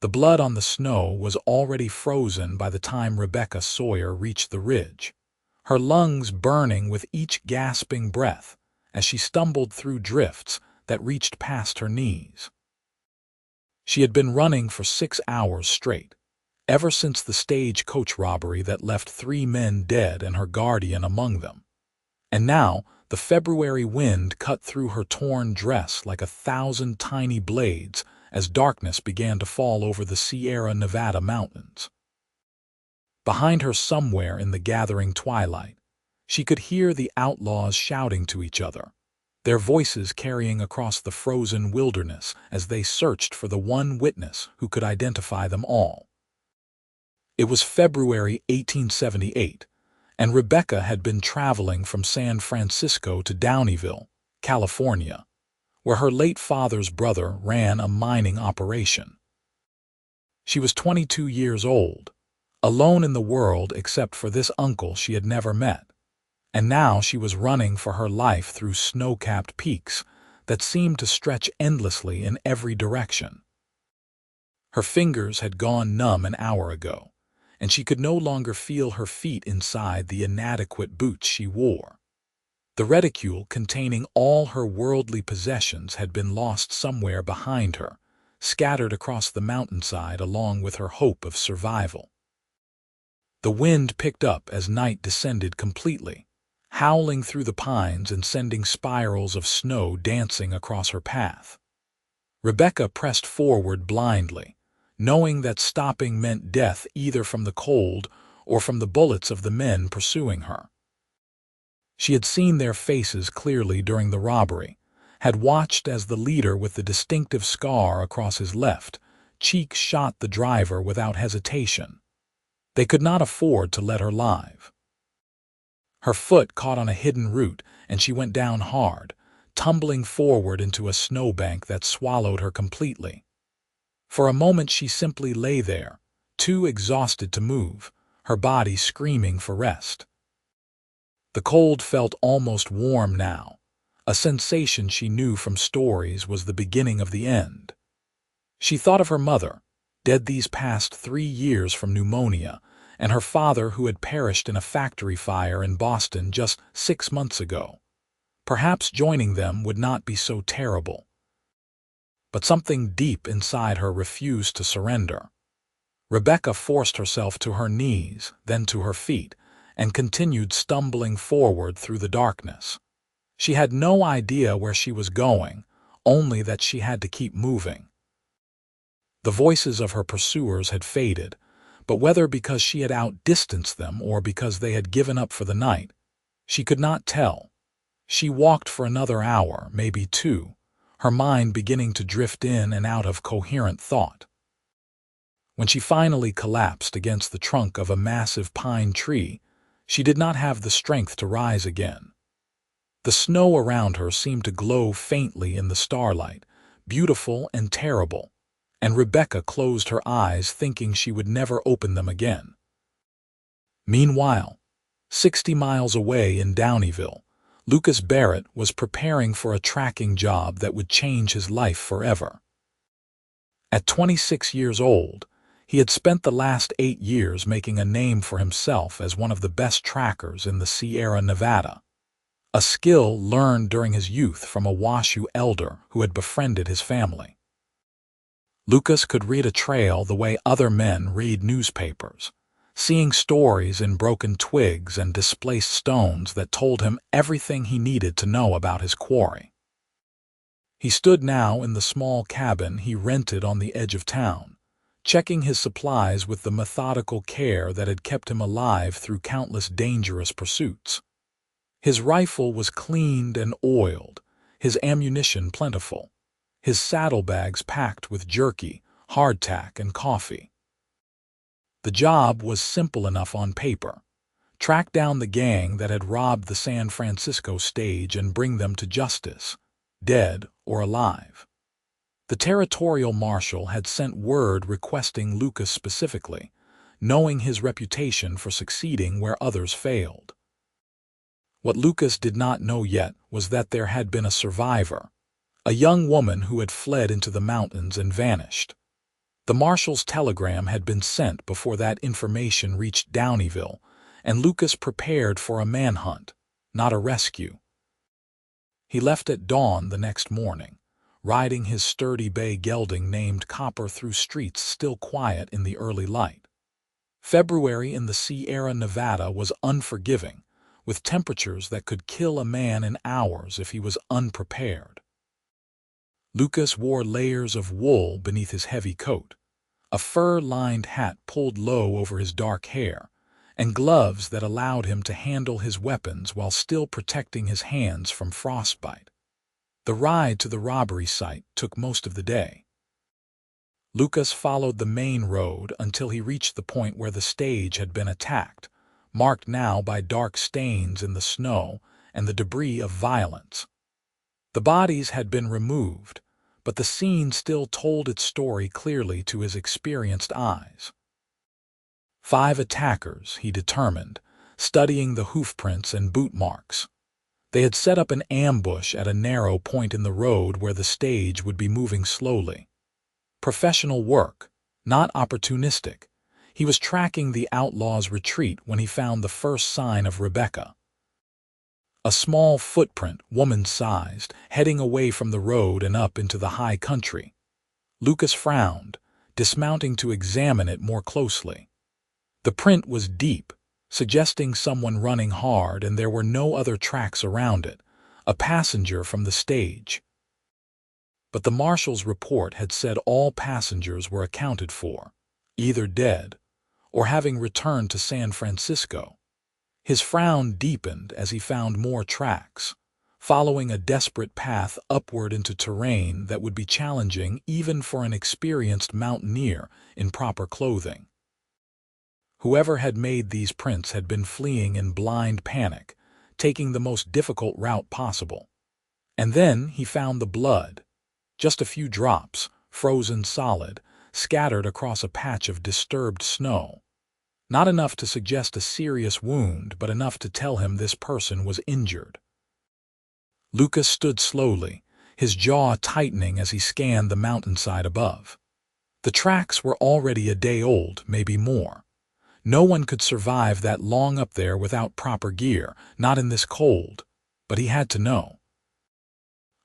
The blood on the snow was already frozen by the time Rebecca Sawyer reached the ridge, her lungs burning with each gasping breath as she stumbled through drifts that reached past her knees. She had been running for 6 hours straight, ever since the stagecoach robbery that left 3 men dead and her guardian among them. And now the February wind cut through her torn dress like 1,000 tiny blades as darkness began to fall over the Sierra Nevada mountains. Behind her, somewhere in the gathering twilight, she could hear the outlaws shouting to each other, their voices carrying across the frozen wilderness as they searched for the one witness who could identify them all. It was February 1878, and Rebecca had been traveling from San Francisco to Downeyville, California, where her late father's brother ran a mining operation. She was 22 years old, alone in the world except for this uncle she had never met, and now she was running for her life through snow-capped peaks that seemed to stretch endlessly in every direction. Her fingers had gone numb an hour ago, and she could no longer feel her feet inside the inadequate boots she wore. The reticule containing all her worldly possessions had been lost somewhere behind her, scattered across the mountainside along with her hope of survival. The wind picked up as night descended completely, howling through the pines and sending spirals of snow dancing across her path. Rebecca pressed forward blindly, knowing that stopping meant death either from the cold or from the bullets of the men pursuing her. She had seen their faces clearly during the robbery, had watched as the leader with the distinctive scar across his left cheek shot the driver without hesitation. They could not afford to let her live. Her foot caught on a hidden root and she went down hard, tumbling forward into a snowbank that swallowed her completely. For a moment she simply lay there, too exhausted to move, her body screaming for rest. The cold felt almost warm now, a sensation she knew from stories was the beginning of the end. She thought of her mother, dead these past 3 years from pneumonia, and her father who had perished in a factory fire in Boston just 6 months ago. Perhaps joining them would not be so terrible. But something deep inside her refused to surrender. Rebecca forced herself to her knees, then to her feet, and continued stumbling forward through the darkness. She had no idea where she was going, only that she had to keep moving. The voices of her pursuers had faded, but whether because she had outdistanced them or because they had given up for the night, she could not tell. She walked for another hour, maybe 2, her mind beginning to drift in and out of coherent thought. When she finally collapsed against the trunk of a massive pine tree, she did not have the strength to rise again. The snow around her seemed to glow faintly in the starlight, beautiful and terrible, and Rebecca closed her eyes thinking she would never open them again. Meanwhile, 60 miles away in Downeyville, Lucas Barrett was preparing for a tracking job that would change his life forever. At 26 years old, he had spent the last 8 years making a name for himself as one of the best trackers in the Sierra Nevada, a skill learned during his youth from a Washoe elder who had befriended his family. Lucas could read a trail the way other men read newspapers, seeing stories in broken twigs and displaced stones that told him everything he needed to know about his quarry. He stood now in the small cabin he rented on the edge of town, checking his supplies with the methodical care that had kept him alive through countless dangerous pursuits. His rifle was cleaned and oiled, his ammunition plentiful, his saddlebags packed with jerky, hardtack, and coffee. The job was simple enough on paper. Track down the gang that had robbed the San Francisco stage and bring them to justice, dead or alive. The territorial marshal had sent word requesting Lucas specifically, knowing his reputation for succeeding where others failed. What Lucas did not know yet was that there had been a survivor, a young woman who had fled into the mountains and vanished. The marshal's telegram had been sent before that information reached Downeyville, and Lucas prepared for a manhunt, not a rescue. He left at dawn the next morning, riding his sturdy bay gelding named Copper through streets still quiet in the early light. February in the Sierra Nevada was unforgiving, with temperatures that could kill a man in hours if he was unprepared. Lucas wore layers of wool beneath his heavy coat, a fur-lined hat pulled low over his dark hair, and gloves that allowed him to handle his weapons while still protecting his hands from frostbite. The ride to the robbery site took most of the day. Lucas followed the main road until he reached the point where the stage had been attacked, marked now by dark stains in the snow and the debris of violence. The bodies had been removed, but the scene still told its story clearly to his experienced eyes. 5 attackers, he determined, studying the hoofprints and boot marks. They had set up an ambush at a narrow point in the road where the stage would be moving slowly. Professional work, not opportunistic. He was tracking the outlaws' retreat when he found the first sign of Rebecca. A small footprint, woman-sized, heading away from the road and up into the high country. Lucas frowned, dismounting to examine it more closely. The print was deep, suggesting someone running hard, and there were no other tracks around it, a passenger from the stage. But the marshal's report had said all passengers were accounted for, either dead or having returned to San Francisco. His frown deepened as he found more tracks, following a desperate path upward into terrain that would be challenging even for an experienced mountaineer in proper clothing. Whoever had made these prints had been fleeing in blind panic, taking the most difficult route possible. And then he found the blood, just a few drops, frozen solid, scattered across a patch of disturbed snow. Not enough to suggest a serious wound, but enough to tell him this person was injured. Lucas stood slowly, his jaw tightening as he scanned the mountainside above. The tracks were already a day old, maybe more. No one could survive that long up there without proper gear, not in this cold, but he had to know.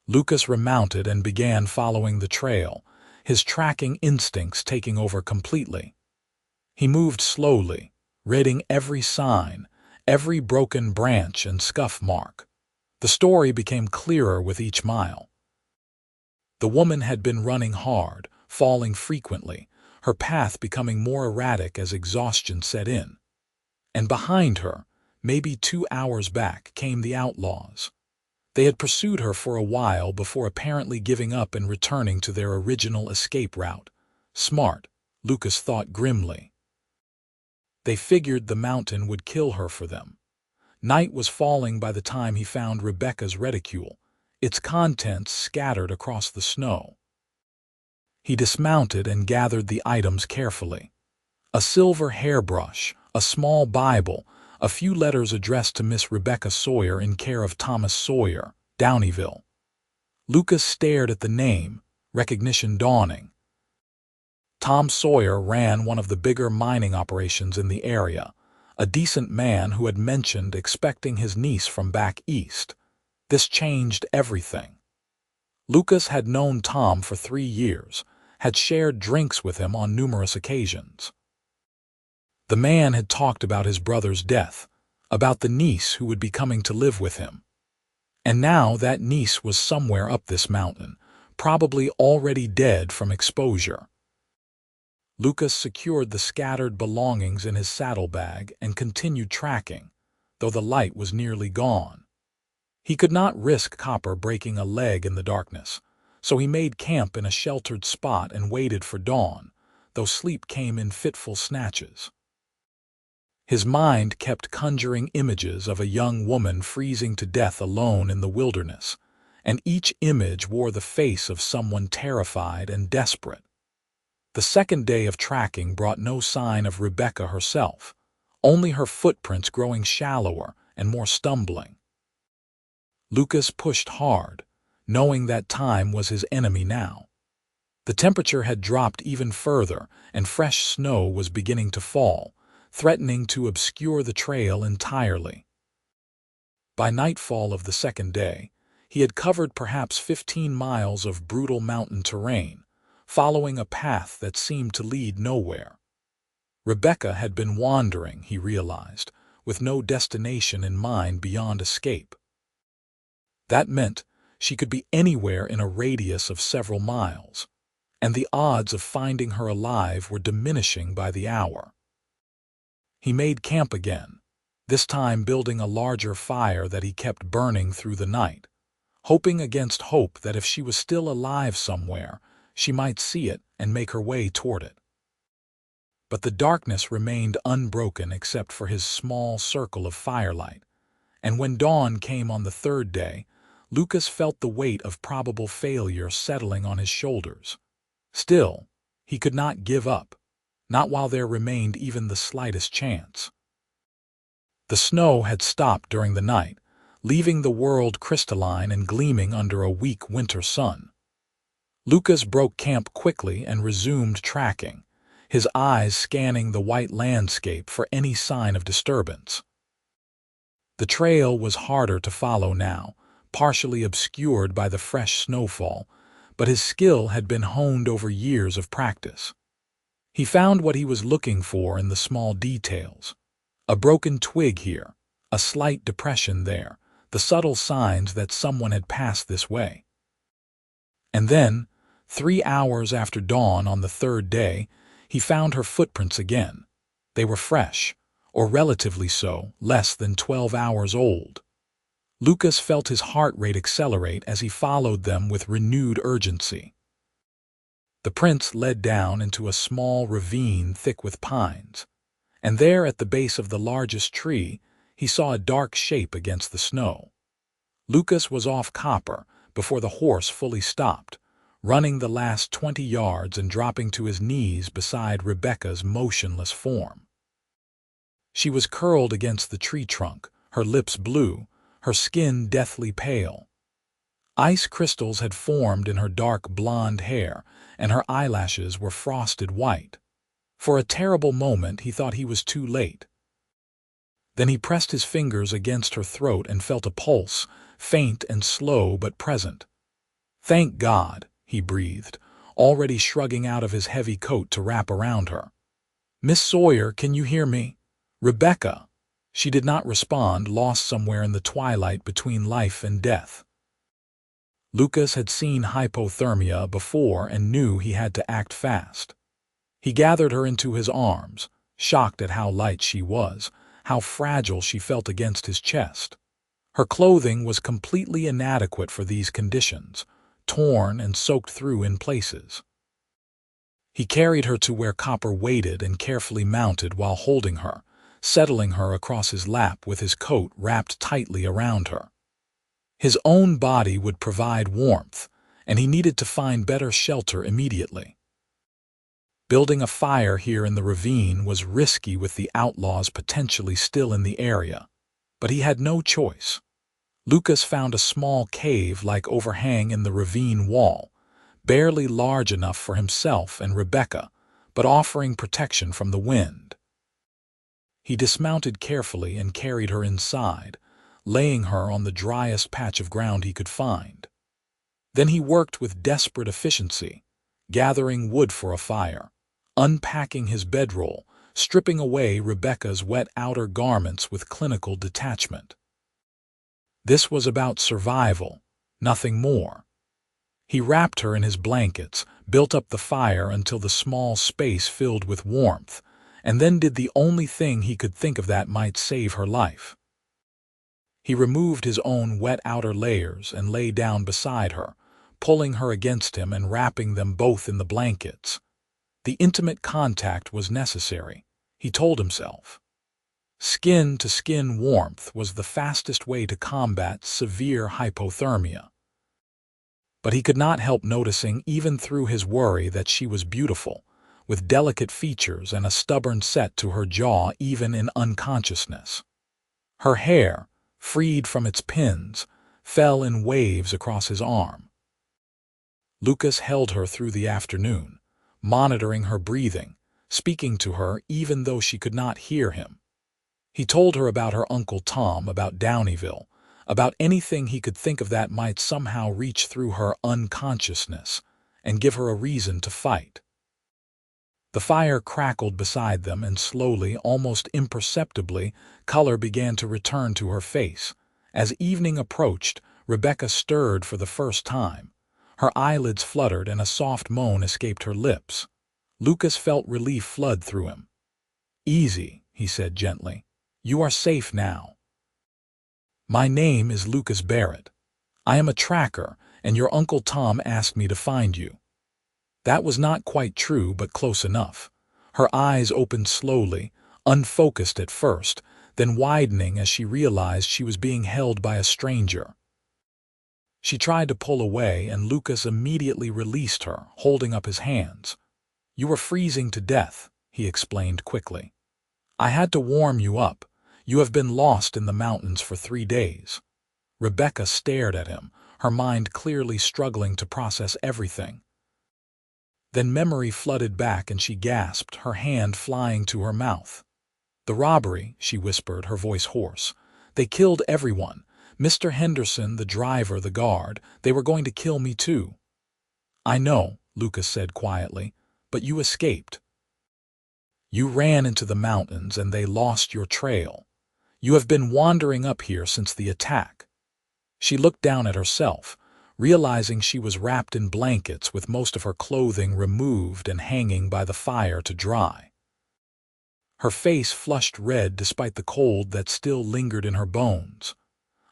Lucas remounted and began following the trail, his tracking instincts taking over completely. He moved slowly, reading every sign, every broken branch and scuff mark. The story became clearer with each mile. The woman had been running hard, falling frequently, her path becoming more erratic as exhaustion set in. And behind her, maybe 2 hours back, came the outlaws. They had pursued her for a while before apparently giving up and returning to their original escape route. Smart, Lucas thought grimly. They figured the mountain would kill her for them. Night was falling by the time he found Rebecca's reticule, its contents scattered across the snow. He dismounted and gathered the items carefully. A silver hairbrush, a small Bible, a few letters addressed to Miss Rebecca Sawyer in care of Thomas Sawyer, Downeyville. Lucas stared at the name, recognition dawning. Tom Sawyer ran one of the bigger mining operations in the area, a decent man who had mentioned expecting his niece from back east. This changed everything. Lucas had known Tom for 3 years, had shared drinks with him on numerous occasions. The man had talked about his brother's death, about the niece who would be coming to live with him. And now that niece was somewhere up this mountain, probably already dead from exposure. Lucas secured the scattered belongings in his saddlebag and continued tracking, though the light was nearly gone. He could not risk Copper breaking a leg in the darkness, so he made camp in a sheltered spot and waited for dawn, though sleep came in fitful snatches. His mind kept conjuring images of a young woman freezing to death alone in the wilderness, and each image wore the face of someone terrified and desperate. The second day of tracking brought no sign of Rebecca herself, only her footprints growing shallower and more stumbling. Lucas pushed hard, knowing that time was his enemy now. The temperature had dropped even further, and fresh snow was beginning to fall, threatening to obscure the trail entirely. By nightfall of the second day, he had covered perhaps 15 miles of brutal mountain terrain, following a path that seemed to lead nowhere. Rebecca had been wandering, he realized, with no destination in mind beyond escape. That meant she could be anywhere in a radius of several miles, and the odds of finding her alive were diminishing by the hour. He made camp again, this time building a larger fire that he kept burning through the night, hoping against hope that if she was still alive somewhere, she might see it and make her way toward it. But the darkness remained unbroken except for his small circle of firelight, and when dawn came on the third day, Lucas felt the weight of probable failure settling on his shoulders. Still, he could not give up, not while there remained even the slightest chance. The snow had stopped during the night, leaving the world crystalline and gleaming under a weak winter sun. Lucas broke camp quickly and resumed tracking, his eyes scanning the white landscape for any sign of disturbance. The trail was harder to follow now, partially obscured by the fresh snowfall, but his skill had been honed over years of practice. He found what he was looking for in the small details. A broken twig here, a slight depression there, the subtle signs that someone had passed this way. And then, 3 hours after dawn on the third day, he found her footprints again. They were fresh, or relatively so, less than 12 hours old. Lucas felt his heart rate accelerate as he followed them with renewed urgency. The prints led down into a small ravine thick with pines, and there at the base of the largest tree, he saw a dark shape against the snow. Lucas was off Copper before the horse fully stopped, running the last 20 yards and dropping to his knees beside Rebecca's motionless form. She was curled against the tree trunk, her lips blue, her skin deathly pale. Ice crystals had formed in her dark blonde hair, and her eyelashes were frosted white. For a terrible moment he thought he was too late. Then he pressed his fingers against her throat and felt a pulse, faint and slow but present. "Thank God," he breathed, already shrugging out of his heavy coat to wrap around her. "Miss Sawyer, can you hear me? Rebecca." She did not respond, lost somewhere in the twilight between life and death. Lucas had seen hypothermia before and knew he had to act fast. He gathered her into his arms, shocked at how light she was, how fragile she felt against his chest. Her clothing was completely inadequate for these conditions, torn and soaked through in places. He carried her to where Copper waited and carefully mounted while holding her, settling her across his lap with his coat wrapped tightly around her. His own body would provide warmth, and he needed to find better shelter immediately. Building a fire here in the ravine was risky with the outlaws potentially still in the area, but he had no choice. Lucas found a small cave-like overhang in the ravine wall, barely large enough for himself and Rebecca, but offering protection from the wind. He dismounted carefully and carried her inside, laying her on the driest patch of ground he could find. Then he worked with desperate efficiency, gathering wood for a fire, unpacking his bedroll, stripping away Rebecca's wet outer garments with clinical detachment. This was about survival, nothing more. He wrapped her in his blankets, built up the fire until the small space filled with warmth, and then did the only thing he could think of that might save her life. He removed his own wet outer layers and lay down beside her, pulling her against him and wrapping them both in the blankets. The intimate contact was necessary, he told himself. Skin-to-skin warmth was the fastest way to combat severe hypothermia. But he could not help noticing, even through his worry, that she was beautiful, with delicate features and a stubborn set to her jaw even in unconsciousness. Her hair, freed from its pins, fell in waves across his arm. Lucas held her through the afternoon, monitoring her breathing, speaking to her even though she could not hear him. He told her about her Uncle Tom, about Downeyville, about anything he could think of that might somehow reach through her unconsciousness and give her a reason to fight. The fire crackled beside them, and slowly, almost imperceptibly, color began to return to her face. As evening approached, Rebecca stirred for the first time. Her eyelids fluttered and a soft moan escaped her lips. Lucas felt relief flood through him. "Easy," he said gently. "You are safe now." "My name is Lucas Barrett. I am a tracker, and your Uncle Tom asked me to find you." That was not quite true, but close enough. Her eyes opened slowly, unfocused at first, then widening as she realized she was being held by a stranger. She tried to pull away, and Lucas immediately released her, holding up his hands. "You were freezing to death," he explained quickly. "I had to warm you up. You have been lost in the mountains for 3 days." Rebecca stared at him, her mind clearly struggling to process everything. Then memory flooded back and she gasped, her hand flying to her mouth. "The robbery," she whispered, her voice hoarse. "They killed everyone. Mr. Henderson, the driver, the guard. They were going to kill me too." "I know," Lucas said quietly, "but you escaped. You ran into the mountains and they lost your trail. You have been wandering up here since the attack." She looked down at herself, realizing she was wrapped in blankets with most of her clothing removed and hanging by the fire to dry. Her face flushed red despite the cold that still lingered in her bones.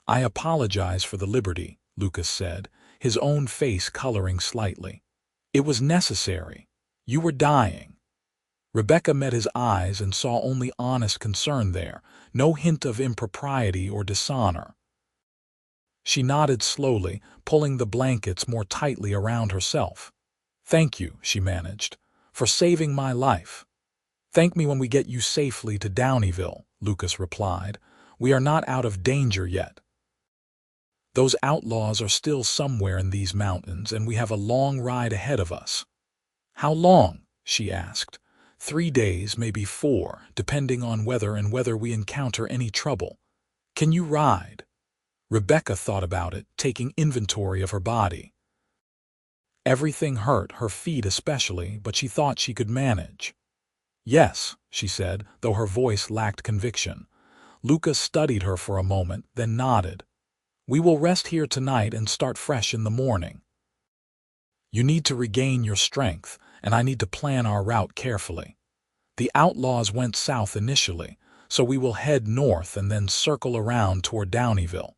"I apologize for the liberty," Lucas said, his own face coloring slightly. "It was necessary. You were dying." Rebecca met his eyes and saw only honest concern there, no hint of impropriety or dishonor. She nodded slowly, pulling the blankets more tightly around herself. "Thank you," she managed, "for saving my life." "Thank me when we get you safely to Downeyville," Lucas replied. "We are not out of danger yet. Those outlaws are still somewhere in these mountains, and we have a long ride ahead of us." "How long?" she asked. 3 days, maybe 4, depending on weather and whether we encounter any trouble. Can you ride?" Rebecca thought about it, taking inventory of her body. Everything hurt, her feet especially, but she thought she could manage. "Yes," she said, though her voice lacked conviction. Lucas studied her for a moment, then nodded. "We will rest here tonight and start fresh in the morning. You need to regain your strength, and I need to plan our route carefully. The outlaws went south initially, so we will head north and then circle around toward Downeyville.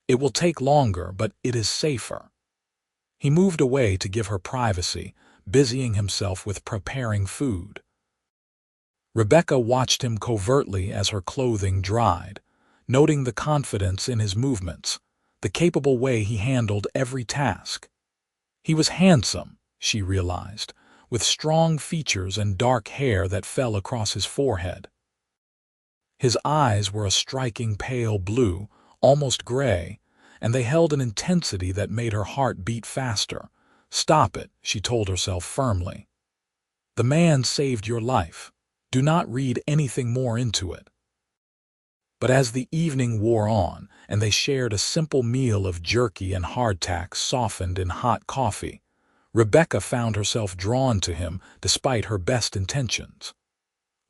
It will take longer, but it is safer." He moved away to give her privacy, busying himself with preparing food. Rebecca watched him covertly as her clothing dried, noting the confidence in his movements, the capable way he handled every task. He was handsome, she realized, with strong features and dark hair that fell across his forehead. His eyes were a striking pale blue, almost gray, and they held an intensity that made her heart beat faster. "Stop it," she told herself firmly. "The man saved your life. Do not read anything more into it." But as the evening wore on, and they shared a simple meal of jerky and hardtack softened in hot coffee, Rebecca found herself drawn to him despite her best intentions.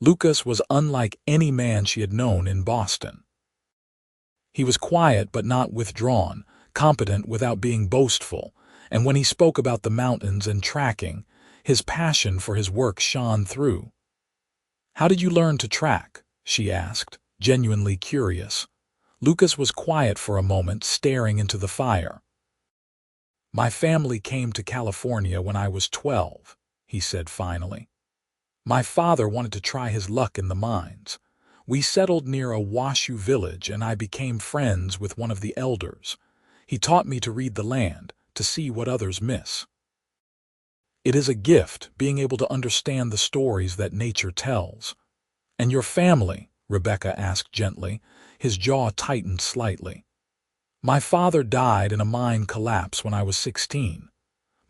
Lucas was unlike any man she had known in Boston. He was quiet but not withdrawn, competent without being boastful, and when he spoke about the mountains and tracking, his passion for his work shone through. "How did you learn to track?" she asked, genuinely curious. Lucas was quiet for a moment, staring into the fire. "My family came to California when I was 12, he said finally. "My father wanted to try his luck in the mines. We settled near a Washoe village, and I became friends with one of the elders. He taught me to read the land, to see what others miss. It is a gift, being able to understand the stories that nature tells." "And your family?" Rebecca asked gently. His jaw tightened slightly. "My father died in a mine collapse when I was 16.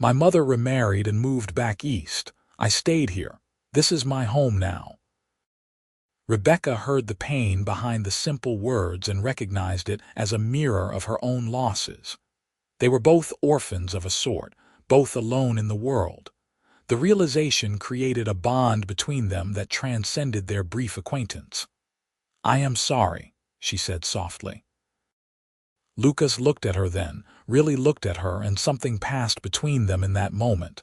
My mother remarried and moved back east. I stayed here. This is my home now." Rebecca heard the pain behind the simple words and recognized it as a mirror of her own losses. They were both orphans of a sort, both alone in the world. The realization created a bond between them that transcended their brief acquaintance. "I am sorry," she said softly. Lucas looked at her then, really looked at her, and something passed between them in that moment.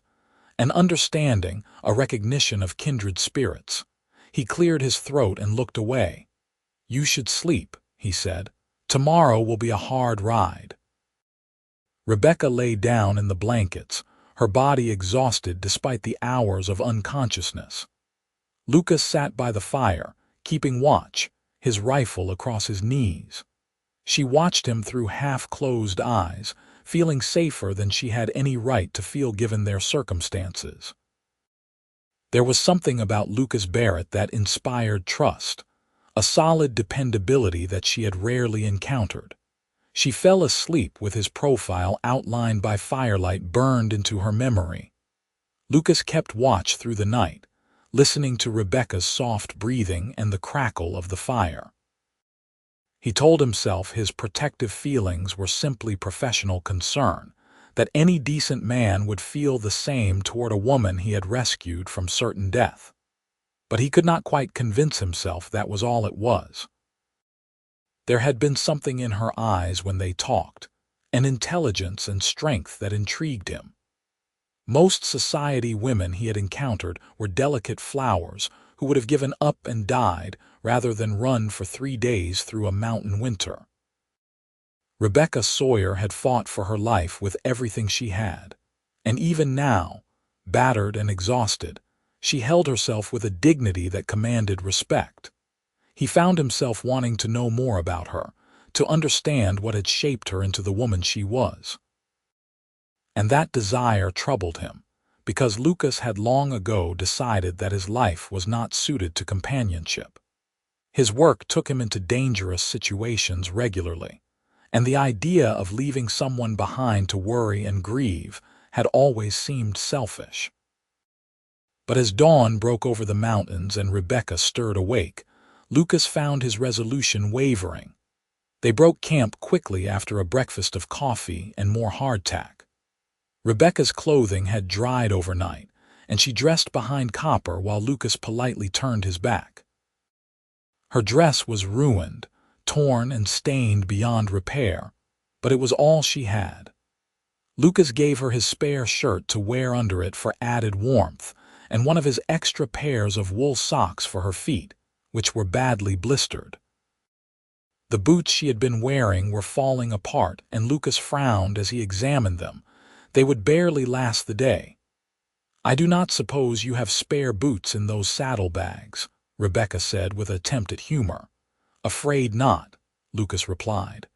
An understanding, a recognition of kindred spirits. He cleared his throat and looked away. "You should sleep," he said. "Tomorrow will be a hard ride." Rebecca lay down in the blankets, her body exhausted despite the hours of unconsciousness. Lucas sat by the fire, keeping watch, his rifle across his knees. She watched him through half-closed eyes, feeling safer than she had any right to feel given their circumstances. There was something about Lucas Barrett that inspired trust, a solid dependability that she had rarely encountered. She fell asleep with his profile outlined by firelight burned into her memory. Lucas kept watch through the night, listening to Rebecca's soft breathing and the crackle of the fire. He told himself his protective feelings were simply professional concern, that any decent man would feel the same toward a woman he had rescued from certain death. But he could not quite convince himself that was all it was. There had been something in her eyes when they talked, an intelligence and strength that intrigued him. Most society women he had encountered were delicate flowers who would have given up and died rather than run for 3 days through a mountain winter. Rebecca Sawyer had fought for her life with everything she had, and even now, battered and exhausted, she held herself with a dignity that commanded respect. He found himself wanting to know more about her, to understand what had shaped her into the woman she was. And that desire troubled him, because Lucas had long ago decided that his life was not suited to companionship. His work took him into dangerous situations regularly, and the idea of leaving someone behind to worry and grieve had always seemed selfish. But as dawn broke over the mountains and Rebecca stirred awake, Lucas found his resolution wavering. They broke camp quickly after a breakfast of coffee and more hardtack. Rebecca's clothing had dried overnight, and she dressed behind Copper while Lucas politely turned his back. Her dress was ruined, torn and stained beyond repair, but it was all she had. Lucas gave her his spare shirt to wear under it for added warmth, and one of his extra pairs of wool socks for her feet, which were badly blistered. The boots she had been wearing were falling apart, and Lucas frowned as he examined them. They would barely last the day. "I do not suppose you have spare boots in those saddlebags," Rebecca said with attempt at humor. "Afraid not," Lucas replied.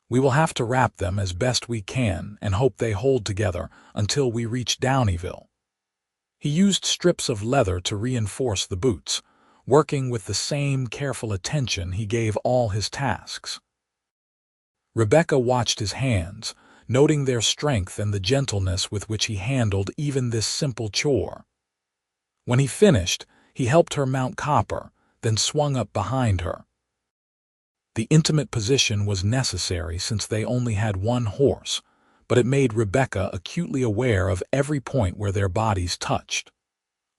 "We will have to wrap them as best we can and hope they hold together until we reach Downieville." He used strips of leather to reinforce the boots, working with the same careful attention he gave all his tasks. Rebecca watched his hands, noting their strength and the gentleness with which he handled even this simple chore. When he finished, he helped her mount Copper, then swung up behind her. The intimate position was necessary since they only had one horse, but it made Rebecca acutely aware of every point where their bodies touched.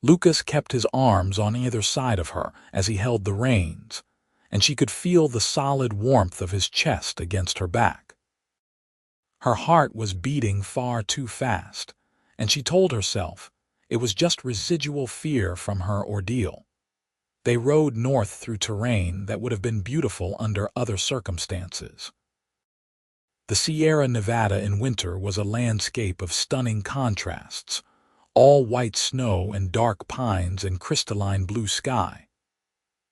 Lucas kept his arms on either side of her as he held the reins, and she could feel the solid warmth of his chest against her back. Her heart was beating far too fast, and she told herself it was just residual fear from her ordeal. They rode north through terrain that would have been beautiful under other circumstances. The Sierra Nevada in winter was a landscape of stunning contrasts, all white snow and dark pines and crystalline blue sky.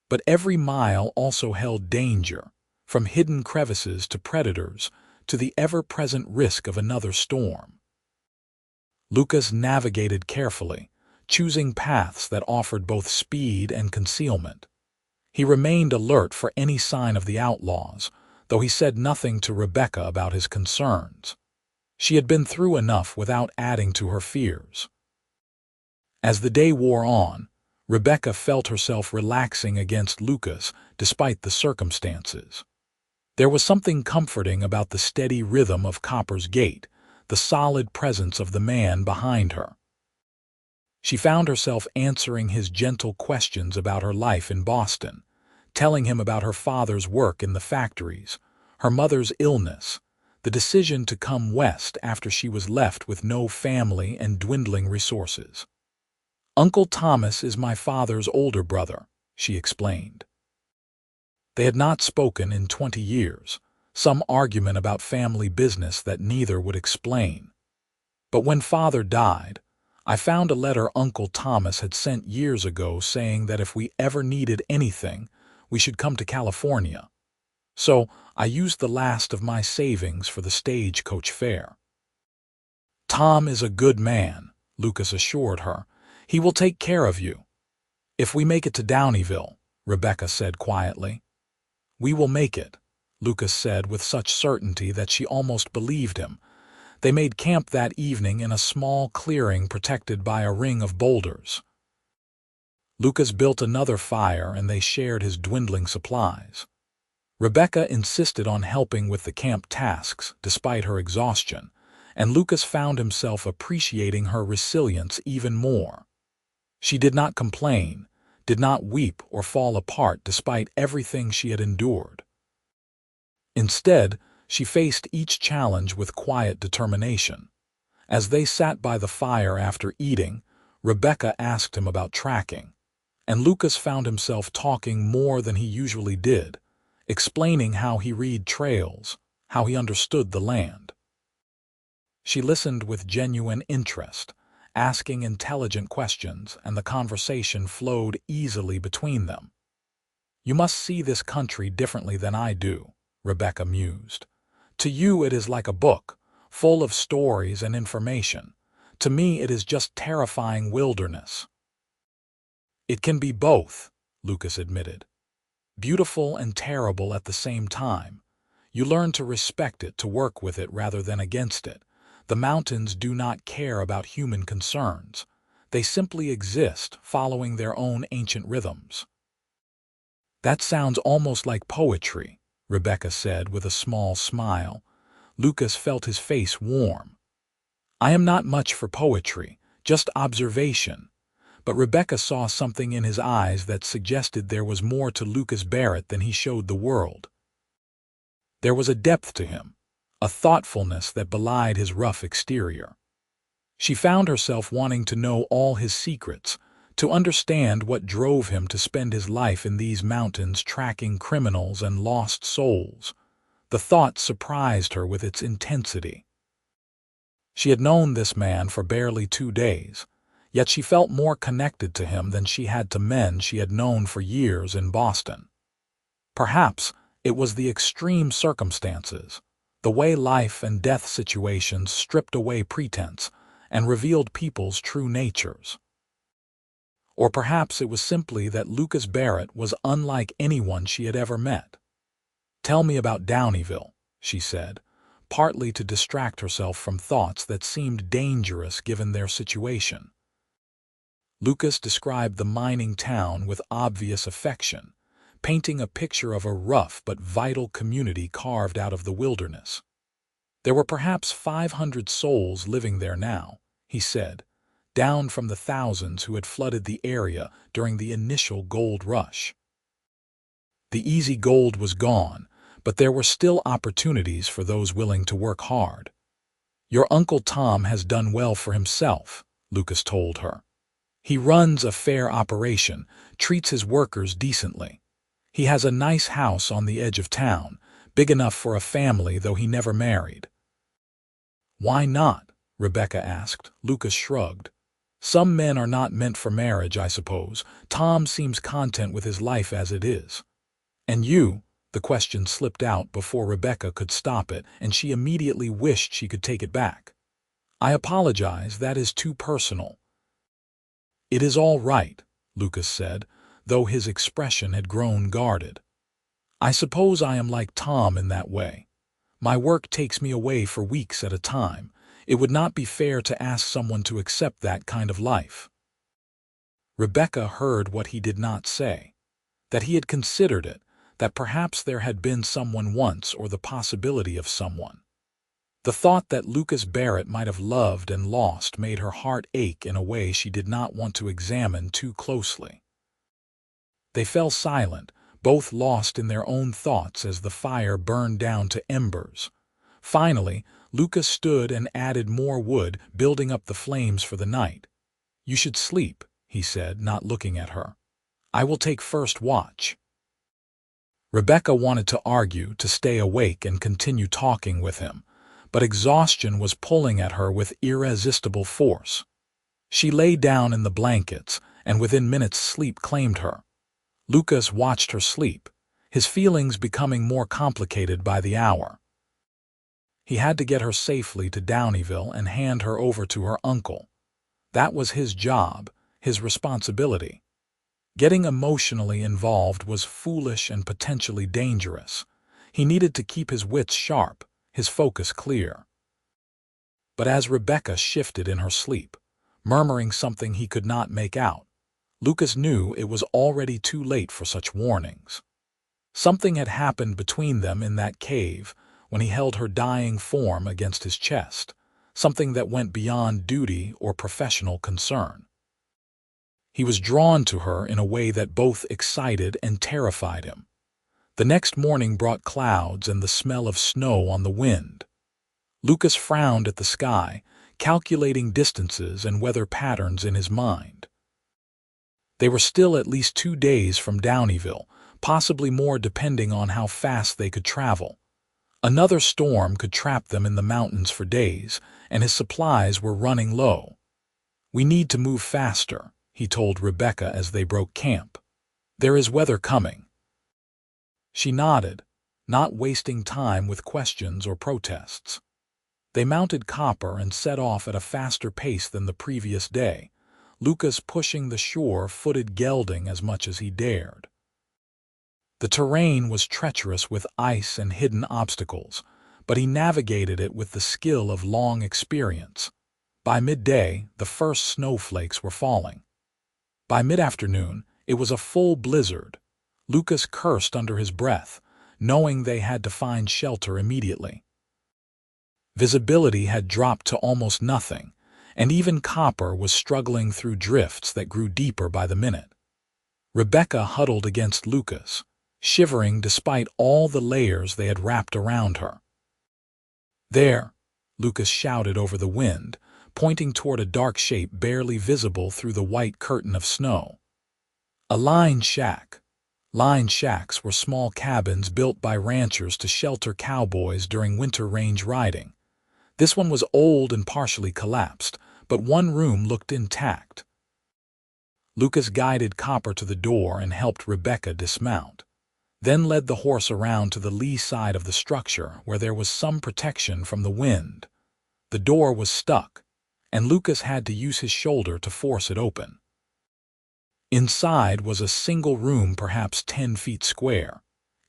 But every mile also held danger, from hidden crevices to predators, to the ever-present risk of another storm. Lucas navigated carefully, choosing paths that offered both speed and concealment. He remained alert for any sign of the outlaws, though he said nothing to Rebecca about his concerns. She had been through enough without adding to her fears. As the day wore on, Rebecca felt herself relaxing against Lucas despite the circumstances. There was something comforting about the steady rhythm of Copper's gait, the solid presence of the man behind her. She found herself answering his gentle questions about her life in Boston, telling him about her father's work in the factories, her mother's illness, the decision to come west after she was left with no family and dwindling resources. "Uncle Thomas is my father's older brother," she explained. They had not spoken in 20 years, some argument about family business that neither would explain. But when father died, I found a letter Uncle Thomas had sent years ago saying that if we ever needed anything, we should come to California. So I used the last of my savings for the stagecoach fare. "Tom is a good man," Lucas assured her. "He will take care of you." "If we make it to Downeyville," Rebecca said quietly. "We will make it," Lucas said with such certainty that she almost believed him. They made camp that evening in a small clearing protected by a ring of boulders. Lucas built another fire and they shared his dwindling supplies. Rebecca insisted on helping with the camp tasks despite her exhaustion, and Lucas found himself appreciating her resilience even more. She did not complain, did not weep or fall apart despite everything she had endured. Instead, she faced each challenge with quiet determination. As they sat by the fire after eating, Rebecca asked him about tracking, and Lucas found himself talking more than he usually did, explaining how he read trails, how he understood the land. She listened with genuine interest, asking intelligent questions, and the conversation flowed easily between them. "You must see this country differently than I do," Rebecca mused. "To you it is like a book, full of stories and information. To me it is just terrifying wilderness." "It can be both," Lucas admitted. "Beautiful and terrible at the same time. You learn to respect it, to work with it rather than against it. The mountains do not care about human concerns. They simply exist, following their own ancient rhythms." "That sounds almost like poetry," Rebecca said with a small smile. Lucas felt his face warm. "I am not much for poetry, just observation." But Rebecca saw something in his eyes that suggested there was more to Lucas Barrett than he showed the world. There was a depth to him, a thoughtfulness that belied his rough exterior. She found herself wanting to know all his secrets, to understand what drove him to spend his life in these mountains tracking criminals and lost souls. The thought surprised her with its intensity. She had known this man for barely 2 days, yet she felt more connected to him than she had to men she had known for years in Boston. Perhaps it was the extreme circumstances, the way life and death situations stripped away pretense and revealed people's true natures. Or perhaps it was simply that Lucas Barrett was unlike anyone she had ever met. "Tell me about Downeyville," she said, partly to distract herself from thoughts that seemed dangerous given their situation. Lucas described the mining town with obvious affection, painting a picture of a rough but vital community carved out of the wilderness. There were perhaps 500 souls living there now, he said, down from the thousands who had flooded the area during the initial gold rush. The easy gold was gone, but there were still opportunities for those willing to work hard. "Your Uncle Tom has done well for himself," Lucas told her. "He runs a fair operation, treats his workers decently. He has a nice house on the edge of town, big enough for a family though he never married." "Why not?" Rebecca asked. Lucas shrugged. "Some men are not meant for marriage, I suppose. Tom seems content with his life as it is." "And you?" The question slipped out before Rebecca could stop it, and she immediately wished she could take it back. "I apologize, that is too personal." "It is all right," Lucas said, though his expression had grown guarded. "I suppose I am like Tom in that way. My work takes me away for weeks at a time. It would not be fair to ask someone to accept that kind of life." Rebecca heard what he did not say, that he had considered it, that perhaps there had been someone once or the possibility of someone. The thought that Lucas Barrett might have loved and lost made her heart ache in a way she did not want to examine too closely. They fell silent, both lost in their own thoughts as the fire burned down to embers. Finally, Lucas stood and added more wood, building up the flames for the night. "You should sleep," he said, not looking at her. "I will take first watch." Rebecca wanted to argue, to stay awake and continue talking with him, but exhaustion was pulling at her with irresistible force. She lay down in the blankets, and within minutes sleep claimed her. Lucas watched her sleep, his feelings becoming more complicated by the hour. He had to get her safely to Downeyville and hand her over to her uncle. That was his job, his responsibility. Getting emotionally involved was foolish and potentially dangerous. He needed to keep his wits sharp, his focus clear. But as Rebecca shifted in her sleep, murmuring something he could not make out, Lucas knew it was already too late for such warnings. Something had happened between them in that cave when he held her dying form against his chest, something that went beyond duty or professional concern. He was drawn to her in a way that both excited and terrified him. The next morning brought clouds and the smell of snow on the wind. Lucas frowned at the sky, calculating distances and weather patterns in his mind. They were still at least 2 days from Downeyville, possibly more depending on how fast they could travel. Another storm could trap them in the mountains for days, and his supplies were running low. "We need to move faster," he told Rebecca as they broke camp. "There is weather coming." She nodded, not wasting time with questions or protests. They mounted Copper and set off at a faster pace than the previous day, Lucas pushing the sure-footed gelding as much as he dared. The terrain was treacherous with ice and hidden obstacles, but he navigated it with the skill of long experience. By midday, the first snowflakes were falling. By mid-afternoon, it was a full blizzard. Lucas cursed under his breath, knowing they had to find shelter immediately. Visibility had dropped to almost nothing, and even Copper was struggling through drifts that grew deeper by the minute. Rebecca huddled against Lucas, shivering despite all the layers they had wrapped around her. "There," Lucas shouted over the wind, pointing toward a dark shape barely visible through the white curtain of snow. A line shack. Line shacks were small cabins built by ranchers to shelter cowboys during winter range riding. This one was old and partially collapsed, but one room looked intact. Lucas guided Copper to the door and helped Rebecca dismount, then led the horse around to the lee side of the structure where there was some protection from the wind. The door was stuck, and Lucas had to use his shoulder to force it open. Inside was a single room perhaps 10 feet square,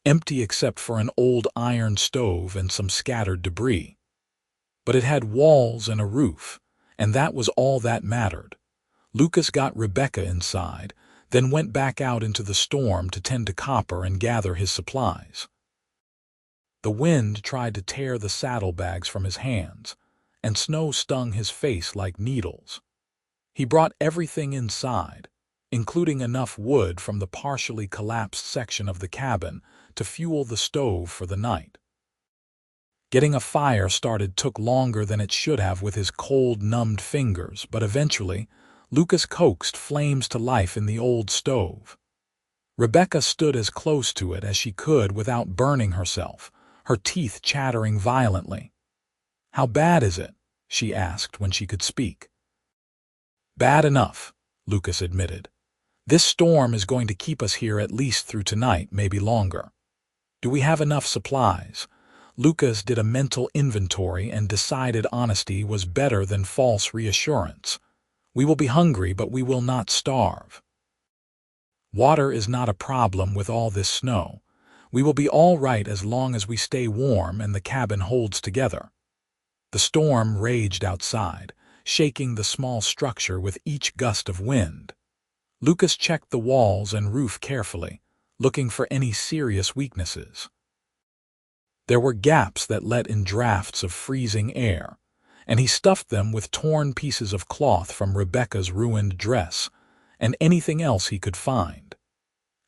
empty except for an old iron stove and some scattered debris. But it had walls and a roof, and that was all that mattered. Lucas got Rebecca inside, then went back out into the storm to tend to Copper and gather his supplies. The wind tried to tear the saddlebags from his hands, and snow stung his face like needles. He brought everything inside, including enough wood from the partially collapsed section of the cabin to fuel the stove for the night. Getting a fire started took longer than it should have with his cold, numbed fingers, but eventually, Lucas coaxed flames to life in the old stove. Rebecca stood as close to it as she could without burning herself, her teeth chattering violently. "How bad is it?" she asked when she could speak. "Bad enough," Lucas admitted. "This storm is going to keep us here at least through tonight, maybe longer. Do we have enough supplies?" Lucas did a mental inventory and decided honesty was better than false reassurance. "We will be hungry, but we will not starve. Water is not a problem with all this snow. We will be all right as long as we stay warm and the cabin holds together." The storm raged outside, shaking the small structure with each gust of wind. Lucas checked the walls and roof carefully, looking for any serious weaknesses. There were gaps that let in drafts of freezing air, and he stuffed them with torn pieces of cloth from Rebecca's ruined dress and anything else he could find.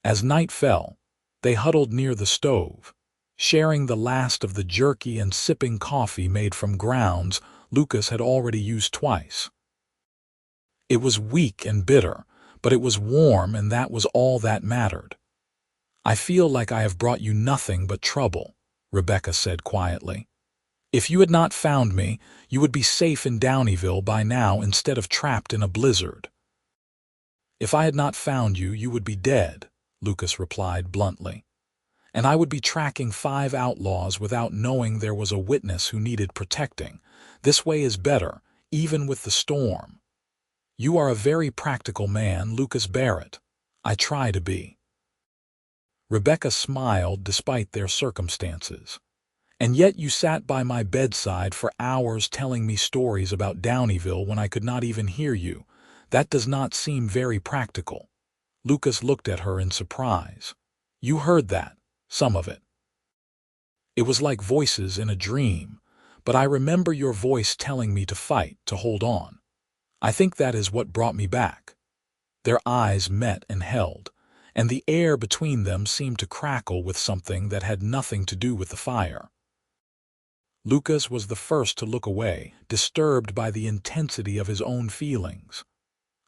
As night fell, they huddled near the stove, sharing the last of the jerky and sipping coffee made from grounds Lucas had already used twice. It was weak and bitter, but it was warm, and that was all that mattered. "I feel like I have brought you nothing but trouble," Rebecca said quietly. "If you had not found me, you would be safe in Downieville by now instead of trapped in a blizzard." "If I had not found you, you would be dead," Lucas replied bluntly. "And I would be tracking 5 outlaws without knowing there was a witness who needed protecting. This way is better, even with the storm." "You are a very practical man, Lucas Barrett." "I try to be." Rebecca smiled despite their circumstances. "And yet you sat by my bedside for hours telling me stories about Downieville when I could not even hear you. That does not seem very practical." Lucas looked at her in surprise. "You heard that, some of it." "It was like voices in a dream, but I remember your voice telling me to fight, to hold on. I think that is what brought me back." Their eyes met and held, and the air between them seemed to crackle with something that had nothing to do with the fire. Lucas was the first to look away, disturbed by the intensity of his own feelings.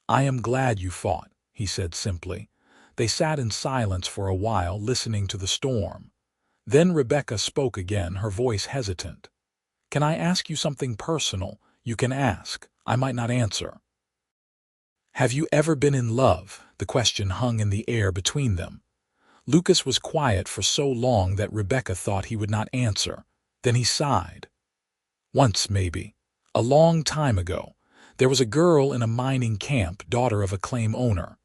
"I am glad you fought," he said simply. They sat in silence for a while, listening to the storm. Then Rebecca spoke again, her voice hesitant. "Can I ask you something personal?" "You can ask. I might not answer." "Have you ever been in love?" The question hung in the air between them. Lucas was quiet for so long that Rebecca thought he would not answer. Then he sighed. "Once, maybe. A long time ago. There was a girl in a mining camp, daughter of a claim owner.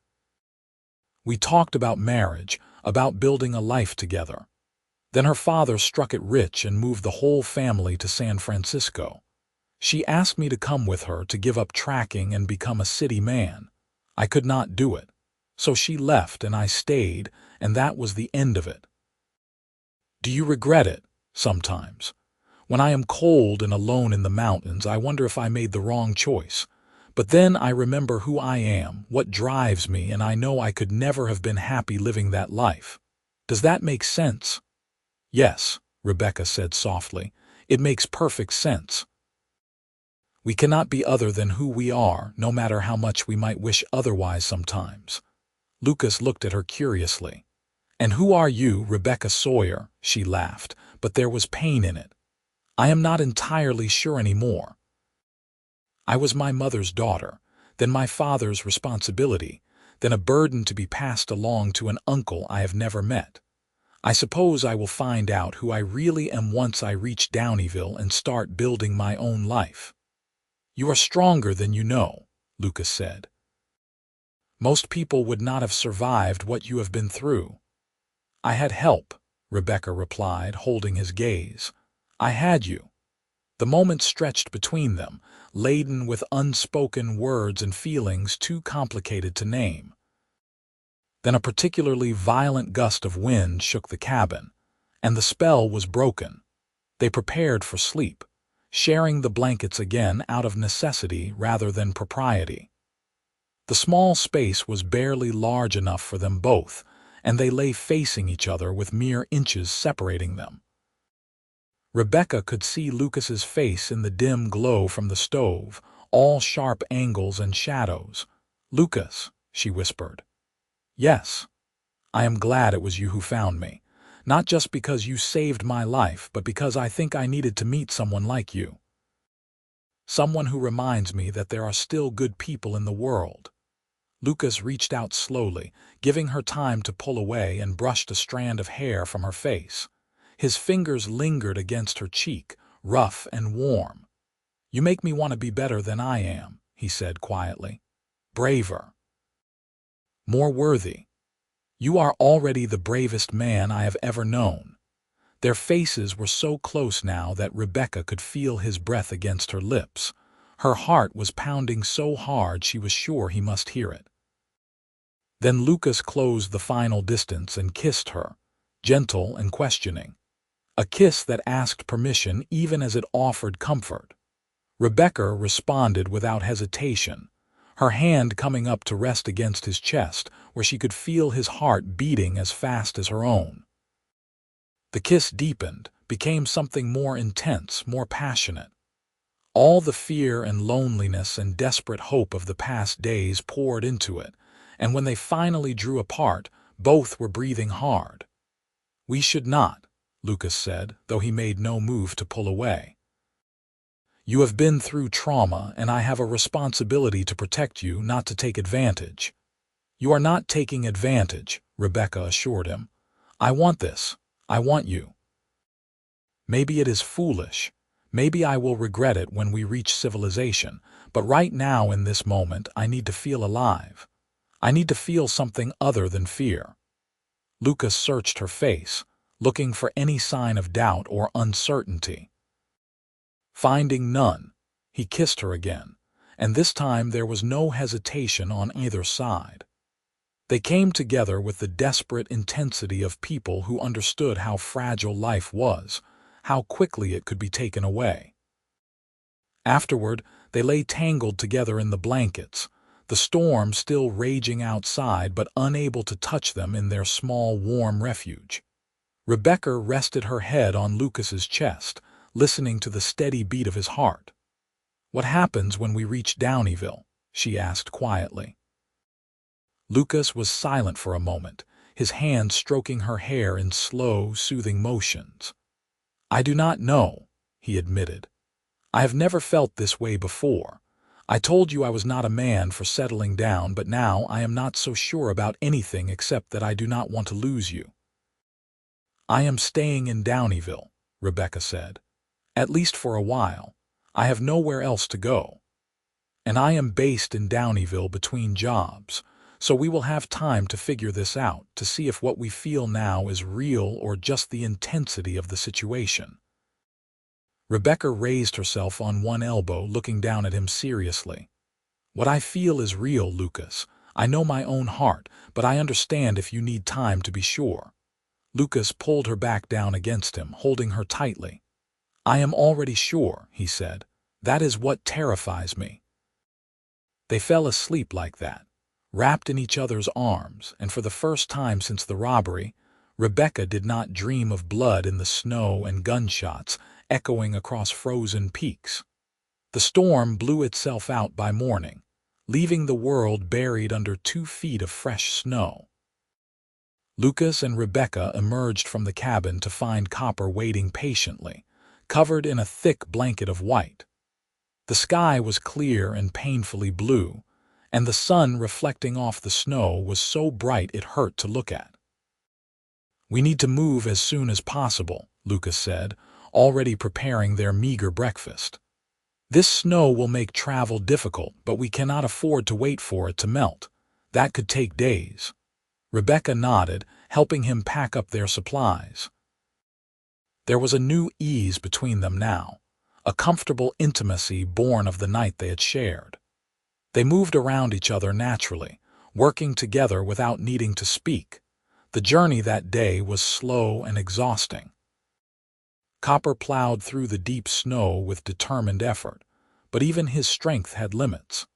We talked about marriage, about building a life together. Then her father struck it rich and moved the whole family to San Francisco. She asked me to come with her, to give up tracking and become a city man. I could not do it. So she left and I stayed, and that was the end of it." "Do you regret it?" "Sometimes. When I am cold and alone in the mountains, I wonder if I made the wrong choice. But then I remember who I am, what drives me, and I know I could never have been happy living that life. Does that make sense?" "Yes," Rebecca said softly. "It makes perfect sense. We cannot be other than who we are, no matter how much we might wish otherwise sometimes." Lucas looked at her curiously. "And who are you?" "Rebecca Sawyer," she laughed, but there was pain in it. "I am not entirely sure anymore. I was my mother's daughter, then my father's responsibility, then a burden to be passed along to an uncle I have never met. I suppose I will find out who I really am once I reach Downieville and start building my own life." "You are stronger than you know," Lucas said. "Most people would not have survived what you have been through." "I had help," Rebecca replied, holding his gaze. "I had you." The moment stretched between them, laden with unspoken words and feelings too complicated to name. Then a particularly violent gust of wind shook the cabin, and the spell was broken. They prepared for sleep, sharing the blankets again out of necessity rather than propriety. The small space was barely large enough for them both, and they lay facing each other with mere inches separating them. Rebecca could see Lucas's face in the dim glow from the stove, all sharp angles and shadows. "Lucas," she whispered. "Yes. I am glad it was you who found me. Not just because you saved my life, but because I think I needed to meet someone like you. Someone who reminds me that there are still good people in the world." Lucas reached out slowly, giving her time to pull away, and brushed a strand of hair from her face. His fingers lingered against her cheek, rough and warm. "You make me want to be better than I am," he said quietly. "Braver. More worthy." You are already the bravest man I have ever known." Their faces were so close now that Rebecca could feel his breath against her lips. Her heart was pounding so hard she was sure he must hear it. Then Lucas closed the final distance and kissed her, gentle and questioning. A kiss that asked permission even as it offered comfort. Rebecca responded without hesitation, her hand coming up to rest against his chest, where she could feel his heart beating as fast as her own. The kiss deepened, became something more intense, more passionate. All the fear and loneliness and desperate hope of the past days poured into it, and when they finally drew apart, both were breathing hard. "We should not," Lucas said, though he made no move to pull away. "You have been through trauma, and I have a responsibility to protect you, not to take advantage." "You are not taking advantage," Rebecca assured him. "I want this. I want you. Maybe it is foolish. Maybe I will regret it when we reach civilization, but right now in this moment I need to feel alive. I need to feel something other than fear." Lucas searched her face, looking for any sign of doubt or uncertainty. Finding none, he kissed her again, and this time there was no hesitation on either side. They came together with the desperate intensity of people who understood how fragile life was, how quickly it could be taken away. Afterward, they lay tangled together in the blankets, the storm still raging outside but unable to touch them in their small, warm refuge. Rebecca rested her head on Lucas's chest, listening to the steady beat of his heart. "What happens when we reach Downeyville?" she asked quietly. Lucas was silent for a moment, his hand stroking her hair in slow, soothing motions. "I do not know," he admitted. "I have never felt this way before. I told you I was not a man for settling down, but now I am not so sure about anything except that I do not want to lose you." "I am staying in Downeyville," Rebecca said. "At least for a while. I have nowhere else to go. And I am based in Downeyville between jobs. So we will have time to figure this out, to see if what we feel now is real or just the intensity of the situation." Rebecca raised herself on one elbow, looking down at him seriously. "What I feel is real, Lucas. I know my own heart, but I understand if you need time to be sure." Lucas pulled her back down against him, holding her tightly. "I am already sure," he said. "That is what terrifies me." They fell asleep like that, wrapped in each other's arms, and for the first time since the robbery, Rebecca did not dream of blood in the snow and gunshots echoing across frozen peaks. The storm blew itself out by morning, leaving the world buried under 2 feet of fresh snow. Lucas and Rebecca emerged from the cabin to find Copper waiting patiently, covered in a thick blanket of white. The sky was clear and painfully blue, and the sun reflecting off the snow was so bright it hurt to look at. "We need to move as soon as possible," Lucas said, already preparing their meager breakfast. "This snow will make travel difficult, but we cannot afford to wait for it to melt. That could take days." Rebecca nodded, helping him pack up their supplies. There was a new ease between them now, a comfortable intimacy born of the night they had shared. They moved around each other naturally, working together without needing to speak. The journey that day was slow and exhausting. Copper plowed through the deep snow with determined effort, but even his strength had limits.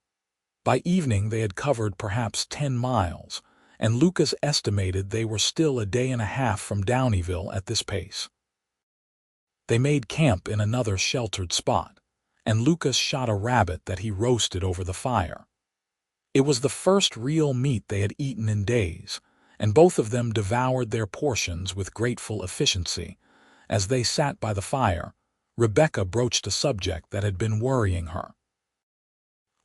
By evening they had covered perhaps 10 miles, and Lucas estimated they were still a day and a half from Downeyville at this pace. They made camp in another sheltered spot, and Lucas shot a rabbit that he roasted over the fire. It was the first real meat they had eaten in days, and both of them devoured their portions with grateful efficiency. As they sat by the fire, Rebecca broached a subject that had been worrying her.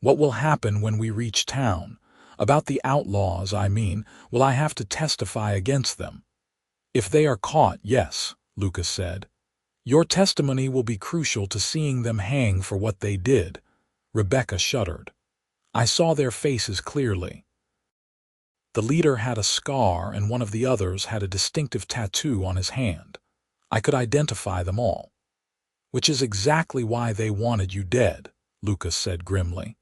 "What will happen when we reach town? About the outlaws, I mean. Will I have to testify against them?" "If they are caught, yes," Lucas said. "Your testimony will be crucial to seeing them hang for what they did." Rebecca shuddered. "I saw their faces clearly." The leader had a scar and one of the others had a distinctive tattoo on his hand. I could identify them all. Which is exactly why they wanted you dead, Lucas said grimly.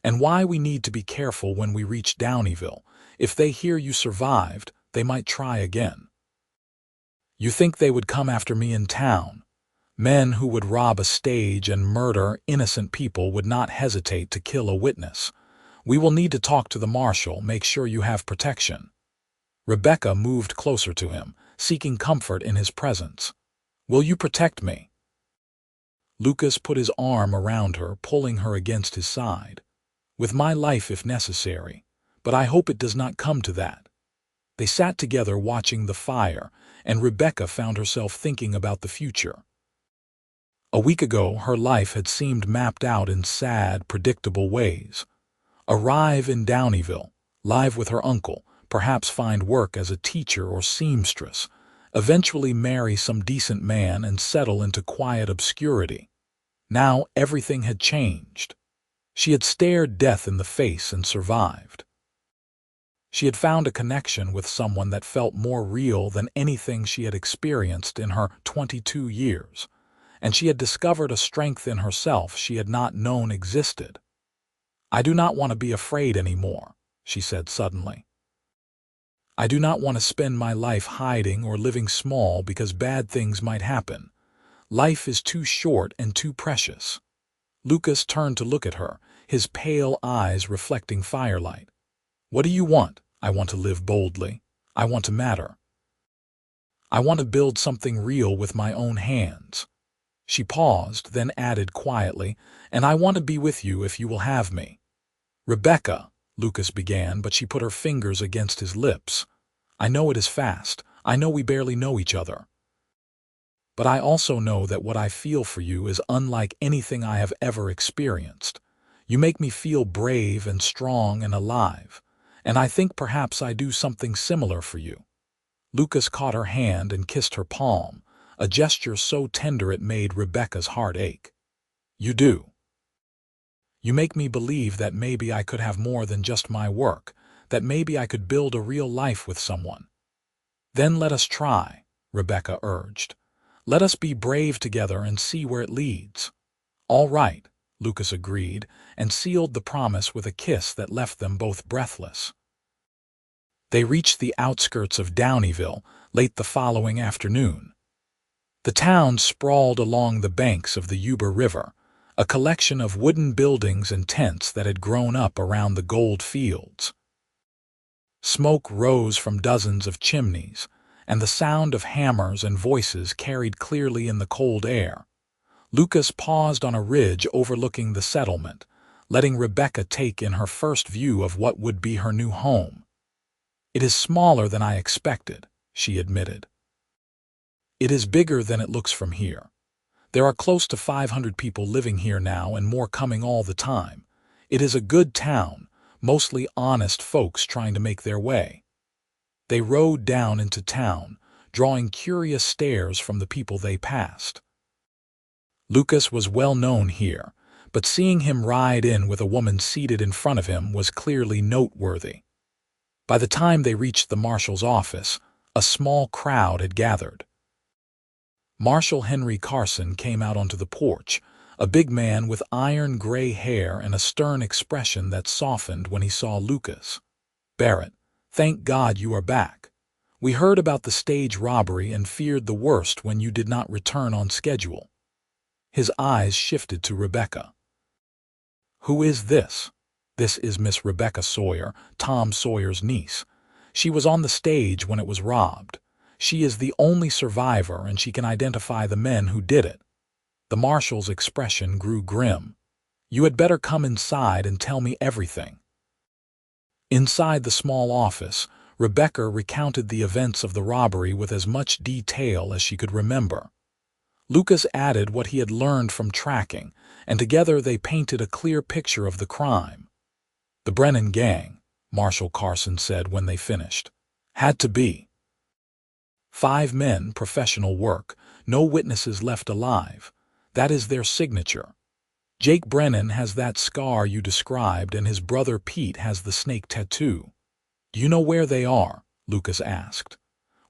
And why we need to be careful when we reach Downeyville. If they hear you survived, they might try again. You think they would come after me in town? Men who would rob a stage and murder innocent people would not hesitate to kill a witness. We will need to talk to the marshal, make sure you have protection. Rebecca moved closer to him, seeking comfort in his presence. Will you protect me? Lucas put his arm around her, pulling her against his side. With my life if necessary, but I hope it does not come to that. They sat together watching the fire, and Rebecca found herself thinking about the future. A week ago, her life had seemed mapped out in sad, predictable ways. Arrive in Downeyville, live with her uncle, perhaps find work as a teacher or seamstress, eventually marry some decent man and settle into quiet obscurity. Now everything had changed. She had stared death in the face and survived. She had found a connection with someone that felt more real than anything she had experienced in her 22 years, and she had discovered a strength in herself she had not known existed. I do not want to be afraid anymore, she said suddenly. I do not want to spend my life hiding or living small because bad things might happen. Life is too short and too precious. Lucas turned to look at her, his pale eyes reflecting firelight. What do you want? I want to live boldly. I want to matter. I want to build something real with my own hands. She paused, then added quietly, and I want to be with you if you will have me. Rebecca, Lucas began, but she put her fingers against his lips. I know it is fast. I know we barely know each other. But I also know that what I feel for you is unlike anything I have ever experienced. You make me feel brave and strong and alive, and I think perhaps I do something similar for you. Lucas caught her hand and kissed her palm, a gesture so tender it made Rebecca's heart ache. You do. You make me believe that maybe I could have more than just my work, that maybe I could build a real life with someone. Then let us try, Rebecca urged. Let us be brave together and see where it leads. All right, Lucas agreed, and sealed the promise with a kiss that left them both breathless. They reached the outskirts of Downeyville late the following afternoon. The town sprawled along the banks of the Yuba River, a collection of wooden buildings and tents that had grown up around the gold fields. Smoke rose from dozens of chimneys, and the sound of hammers and voices carried clearly in the cold air. Lucas paused on a ridge overlooking the settlement, letting Rebecca take in her first view of what would be her new home. It is smaller than I expected, she admitted. It is bigger than it looks from here. There are close to 500 people living here now and more coming all the time. It is a good town, mostly honest folks trying to make their way. They rode down into town, drawing curious stares from the people they passed. Lucas was well known here, but seeing him ride in with a woman seated in front of him was clearly noteworthy. By the time they reached the marshal's office, a small crowd had gathered. Marshal Henry Carson came out onto the porch, a big man with iron gray hair and a stern expression that softened when he saw Lucas. Barrett, thank God you are back. We heard about the stage robbery and feared the worst when you did not return on schedule. His eyes shifted to Rebecca. Who is this? This is Miss Rebecca Sawyer, Tom Sawyer's niece. She was on the stage when it was robbed. She is the only survivor and she can identify the men who did it. The marshal's expression grew grim. You had better come inside and tell me everything. Inside the small office, Rebecca recounted the events of the robbery with as much detail as she could remember. Lucas added what he had learned from tracking, and together they painted a clear picture of the crime. The Brennan gang, Marshal Carson said when they finished. Had to be. 5 men, professional work, no witnesses left alive. That is their signature. Jake Brennan has that scar you described and his brother Pete has the snake tattoo. "Do you know where they are?" Lucas asked.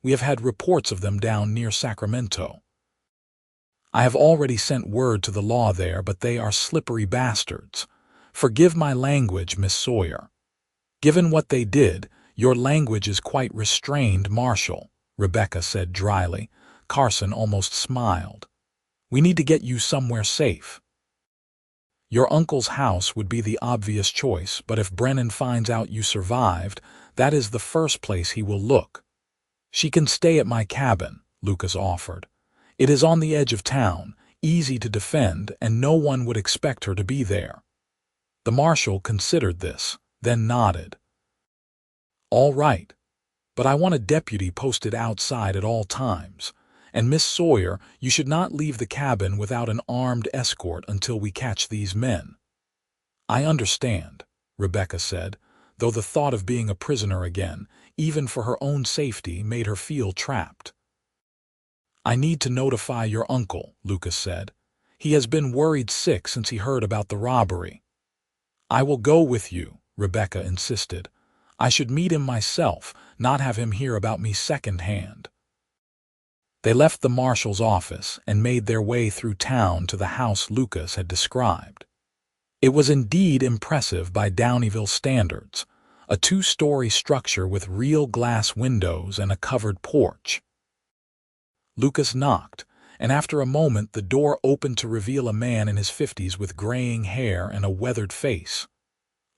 "We have had reports of them down near Sacramento. I have already sent word to the law there, but they are slippery bastards. Forgive my language, Miss Sawyer." "Given what they did, your language is quite restrained, Marshal," Rebecca said dryly. Carson almost smiled. "We need to get you somewhere safe. Your uncle's house would be the obvious choice, but if Brennan finds out you survived, that is the first place he will look." "She can stay at my cabin," Lucas offered. "It is on the edge of town, easy to defend, and no one would expect her to be there." The marshal considered this, then nodded. "All right, but I want a deputy posted outside at all times. And Miss Sawyer, you should not leave the cabin without an armed escort until we catch these men." "I understand," Rebecca said, though the thought of being a prisoner again, even for her own safety, made her feel trapped. "I need to notify your uncle," Lucas said. "He has been worried sick since he heard about the robbery." "I will go with you," Rebecca insisted. "I should meet him myself, not have him hear about me second-hand." They left the marshal's office and made their way through town to the house Lucas had described. It was indeed impressive by Downeyville standards, a 2-story structure with real glass windows and a covered porch. Lucas knocked, and after a moment the door opened to reveal a man in his 50s with graying hair and a weathered face.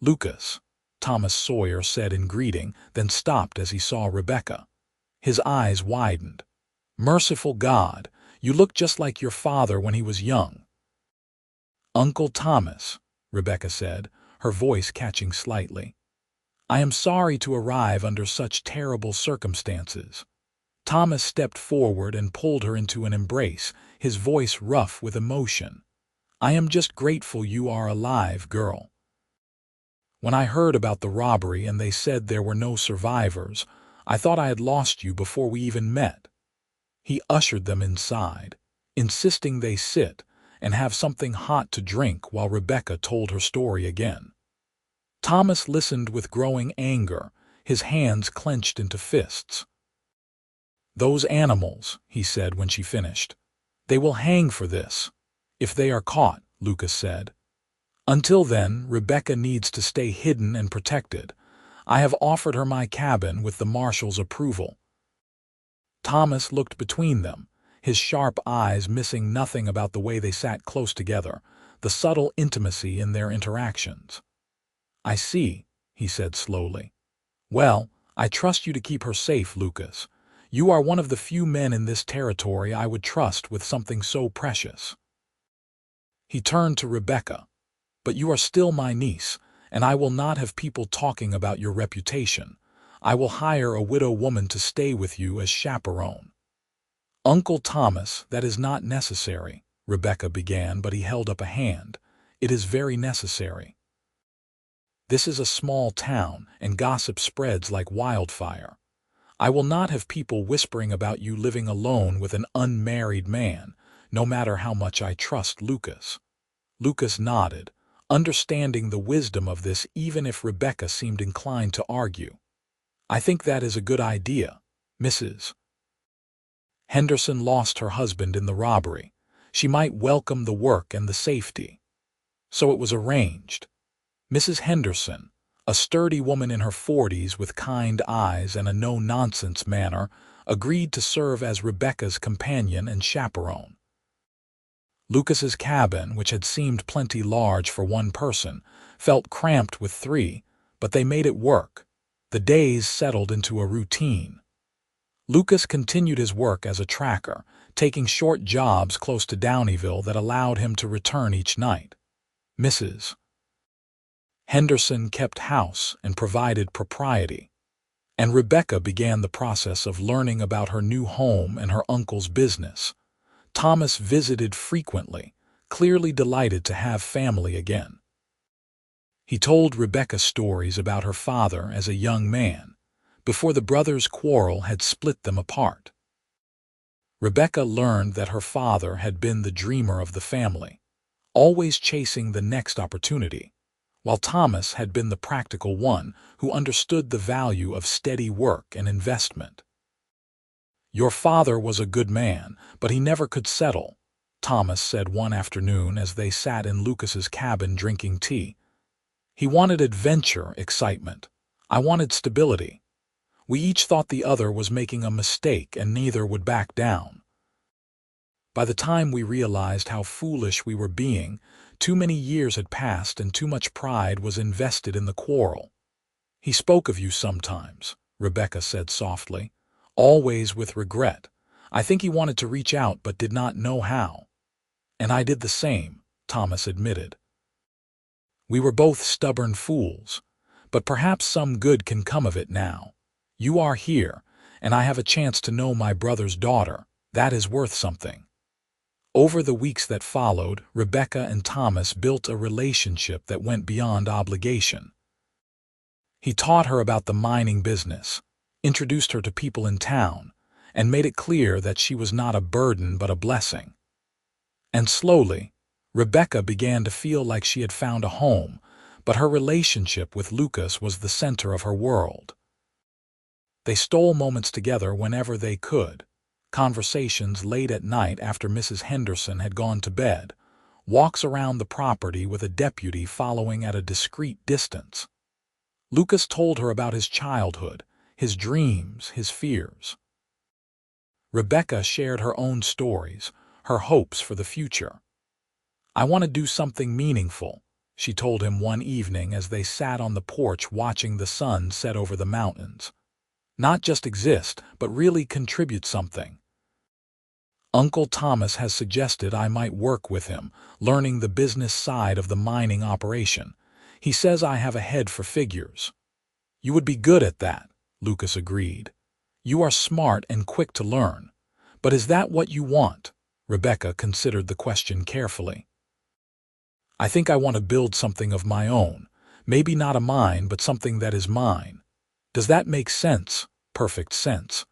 "Lucas," Thomas Sawyer said in greeting, then stopped as he saw Rebecca. His eyes widened. "Merciful God, you look just like your father when he was young." "Uncle Thomas," Rebecca said, her voice catching slightly. "I am sorry to arrive under such terrible circumstances." Thomas stepped forward and pulled her into an embrace, his voice rough with emotion. "I am just grateful you are alive, girl. When I heard about the robbery and they said there were no survivors, I thought I had lost you before we even met." He ushered them inside, insisting they sit and have something hot to drink while Rebecca told her story again. Thomas listened with growing anger, his hands clenched into fists. "Those animals," he said when she finished. "They will hang for this, if they are caught," Lucas said. "Until then, Rebecca needs to stay hidden and protected. I have offered her my cabin with the marshal's approval." Thomas looked between them, his sharp eyes missing nothing about the way they sat close together, the subtle intimacy in their interactions. "I see," he said slowly. "Well, I trust you to keep her safe, Lucas. You are one of the few men in this territory I would trust with something so precious." He turned to Rebecca. "But you are still my niece, and I will not have people talking about your reputation. I will hire a widow woman to stay with you as chaperone." "Uncle Thomas, that is not necessary," Rebecca began, but he held up a hand. "It is very necessary. This is a small town, and gossip spreads like wildfire. I will not have people whispering about you living alone with an unmarried man, no matter how much I trust Lucas." Lucas nodded, understanding the wisdom of this even if Rebecca seemed inclined to argue. "I think that is a good idea, Mrs. Henderson lost her husband in the robbery. She might welcome the work and the safety." So it was arranged. Mrs. Henderson, a sturdy woman in her 40s with kind eyes and a no-nonsense manner, agreed to serve as Rebecca's companion and chaperone. Lucas's cabin, which had seemed plenty large for one person, felt cramped with 3, but they made it work. The days settled into a routine. Lucas continued his work as a tracker, taking short jobs close to Downeyville that allowed him to return each night. Mrs. Henderson kept house and provided propriety, and Rebecca began the process of learning about her new home and her uncle's business. Thomas visited frequently, clearly delighted to have family again. He told Rebecca stories about her father as a young man, before the brothers' quarrel had split them apart. Rebecca learned that her father had been the dreamer of the family, always chasing the next opportunity. while Thomas had been the practical one who understood the value of steady work and investment. "Your father was a good man, but he never could settle," Thomas said one afternoon as they sat in Lucas's cabin drinking tea. "He wanted adventure, excitement. I wanted stability. We each thought the other was making a mistake and neither would back down. By the time we realized how foolish we were being, too many years had passed and too much pride was invested in the quarrel." "He spoke of you sometimes," Rebecca said softly, "always with regret. I think he wanted to reach out but did not know how." "And I did the same," Thomas admitted. "We were both stubborn fools, but perhaps some good can come of it now. You are here, and I have a chance to know my brother's daughter. That is worth something." Over the weeks that followed, Rebecca and Thomas built a relationship that went beyond obligation. He taught her about the mining business, introduced her to people in town, and made it clear that she was not a burden but a blessing. And slowly, Rebecca began to feel like she had found a home, but her relationship with Lucas was the center of her world. They stole moments together whenever they could. Conversations late at night after Mrs. Henderson had gone to bed, walks around the property with a deputy following at a discreet distance. Lucas told her about his childhood, his dreams, his fears. Rebecca shared her own stories, her hopes for the future. "I want to do something meaningful," she told him one evening as they sat on the porch watching the sun set over the mountains. "Not just exist, but really contribute something. Uncle Thomas has suggested I might work with him, learning the business side of the mining operation. He says I have a head for figures." "You would be good at that," Lucas agreed. "You are smart and quick to learn. But is that what you want?" Rebecca considered the question carefully. "I think I want to build something of my own. Maybe not a mine, but something that is mine." "Does that make sense?" "Perfect sense.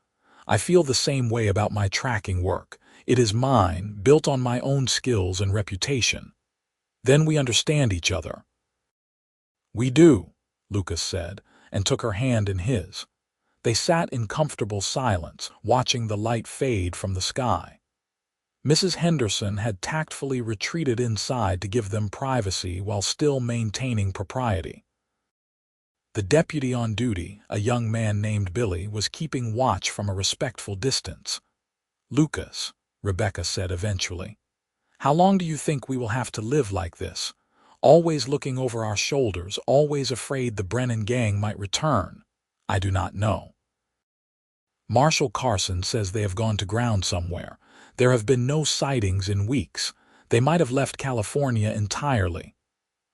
I feel the same way about my tracking work. It is mine, built on my own skills and reputation." "Then we understand each other." "We do," Lucas said, and took her hand in his. They sat in comfortable silence, watching the light fade from the sky. Mrs. Henderson had tactfully retreated inside to give them privacy while still maintaining propriety. The deputy on duty, a young man named Billy, was keeping watch from a respectful distance. "Lucas," Rebecca said eventually, "how long do you think we will have to live like this? Always looking over our shoulders, always afraid the Brennan gang might return." "I do not know. Marshal Carson says they have gone to ground somewhere. There have been no sightings in weeks. They might have left California entirely.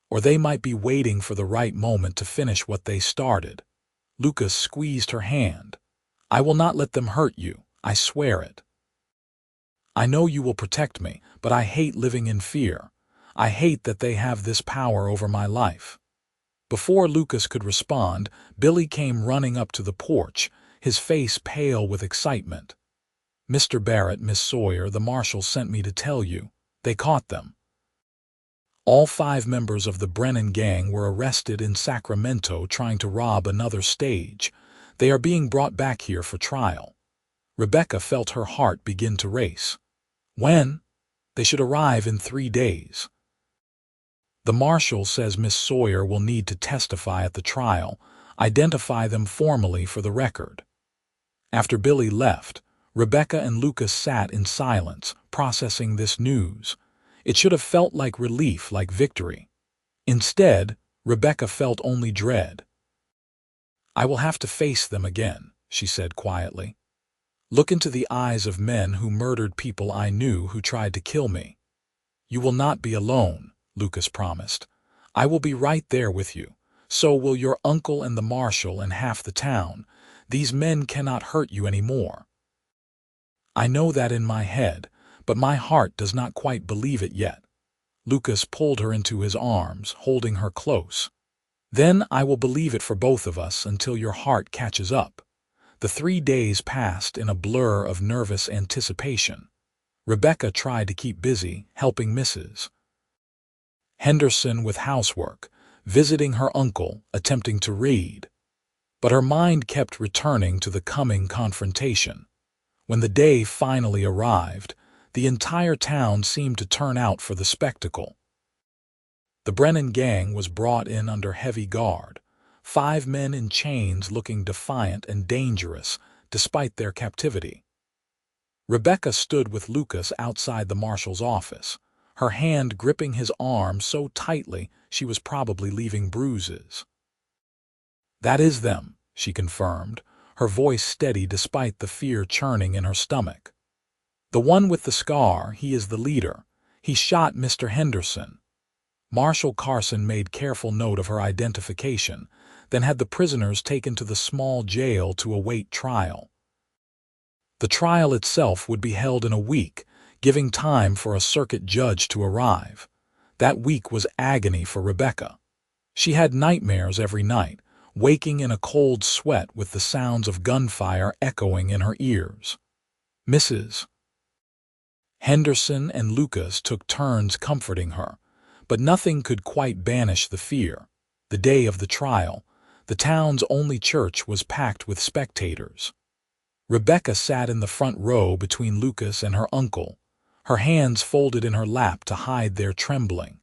Or they might be waiting for the right moment to finish what they started." Lucas squeezed her hand. "I will not let them hurt you. I swear it. I know you will protect me, but I hate living in fear. I hate that they have this power over my life." Before Lucas could respond, Billy came running up to the porch, his face pale with excitement. "Mr. Barrett, Miss Sawyer, the marshal sent me to tell you. They caught them. All 5 members of the Brennan gang were arrested in Sacramento trying to rob another stage. They are being brought back here for trial." Rebecca felt her heart begin to race. "When?" "They should arrive in 3 days. The marshal says Miss Sawyer will need to testify at the trial, identify them formally for the record." After Billy left, Rebecca and Lucas sat in silence, processing this news. It should have felt like relief, like victory. Instead, Rebecca felt only dread. "I will have to face them again," she said quietly. "Look into the eyes of men who murdered people I knew who tried to kill me." "You will not be alone," Lucas promised. "I will be right there with you. So will your uncle and the marshal and half the town. These men cannot hurt you anymore." "I know that in my head, but my heart does not quite believe it yet." Lucas pulled her into his arms, holding her close. "Then I will believe it for both of us until your heart catches up." The 3 days passed in a blur of nervous anticipation. Rebecca tried to keep busy, helping Mrs. Henderson with housework, visiting her uncle, attempting to read. But her mind kept returning to the coming confrontation. When the day finally arrived, the entire town seemed to turn out for the spectacle. The Brennan gang was brought in under heavy guard, 5 men in chains looking defiant and dangerous despite their captivity. Rebecca stood with Lucas outside the marshal's office, her hand gripping his arm so tightly she was probably leaving bruises. "That is them," she confirmed, her voice steady despite the fear churning in her stomach. "The one with the scar, he is the leader. He shot Mr. Henderson." Marshal Carson made careful note of her identification, then had the prisoners taken to the small jail to await trial. The trial itself would be held in a week, giving time for a circuit judge to arrive. That week was agony for Rebecca. She had nightmares every night, waking in a cold sweat with the sounds of gunfire echoing in her ears. Mrs. Henderson and Lucas took turns comforting her, but nothing could quite banish the fear. The day of the trial, the town's only church was packed with spectators. Rebecca sat in the front row between Lucas and her uncle, her hands folded in her lap to hide their trembling.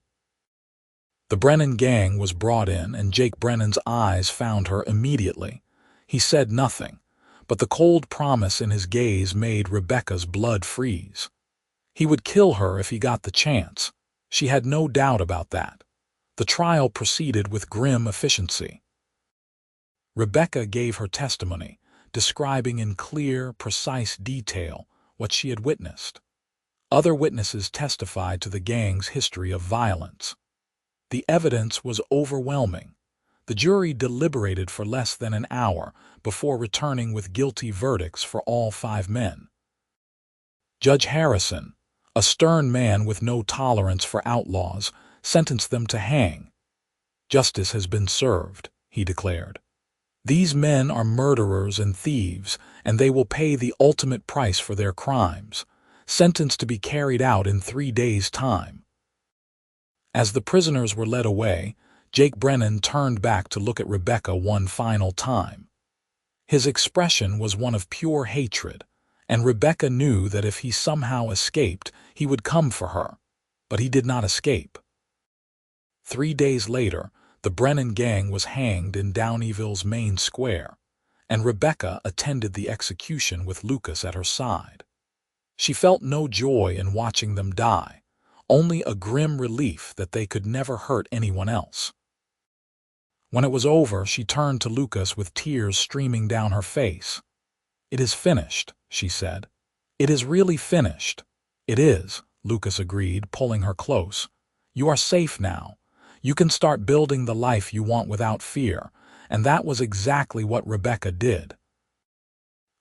The Brennan gang was brought in, and Jake Brennan's eyes found her immediately. He said nothing, but the cold promise in his gaze made Rebecca's blood freeze. He would kill her if he got the chance. She had no doubt about that. The trial proceeded with grim efficiency. Rebecca gave her testimony, describing in clear, precise detail what she had witnessed. Other witnesses testified to the gang's history of violence. The evidence was overwhelming. The jury deliberated for less than an hour before returning with guilty verdicts for all 5 men. Judge Harrison, a stern man with no tolerance for outlaws, sentenced them to hang. "Justice has been served," he declared. "These men are murderers and thieves, and they will pay the ultimate price for their crimes, sentenced to be carried out in 3 days' time." As the prisoners were led away, Jake Brennan turned back to look at Rebecca one final time. His expression was one of pure hatred, and Rebecca knew that if he somehow escaped, he would come for her. But he did not escape. 3 days later, the Brennan gang was hanged in Downeyville's main square, and Rebecca attended the execution with Lucas at her side. She felt no joy in watching them die, only a grim relief that they could never hurt anyone else. When it was over, she turned to Lucas with tears streaming down her face. "It is finished," she said. "It is really finished." "It is," Lucas agreed, pulling her close. "You are safe now. You can start building the life you want without fear," and that was exactly what Rebecca did.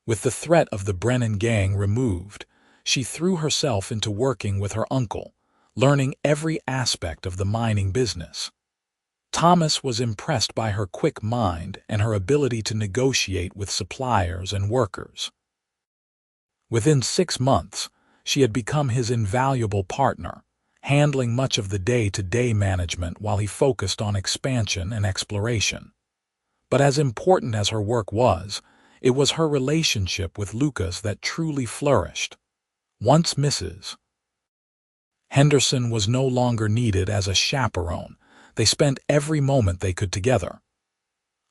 With the threat of the Brennan gang removed, she threw herself into working with her uncle, learning every aspect of the mining business. Thomas was impressed by her quick mind and her ability to negotiate with suppliers and workers. Within 6 months, she had become his invaluable partner, handling much of the day-to-day management while he focused on expansion and exploration. But as important as her work was, it was her relationship with Lucas that truly flourished. Once Mrs. Henderson was no longer needed as a chaperone. They spent every moment they could together.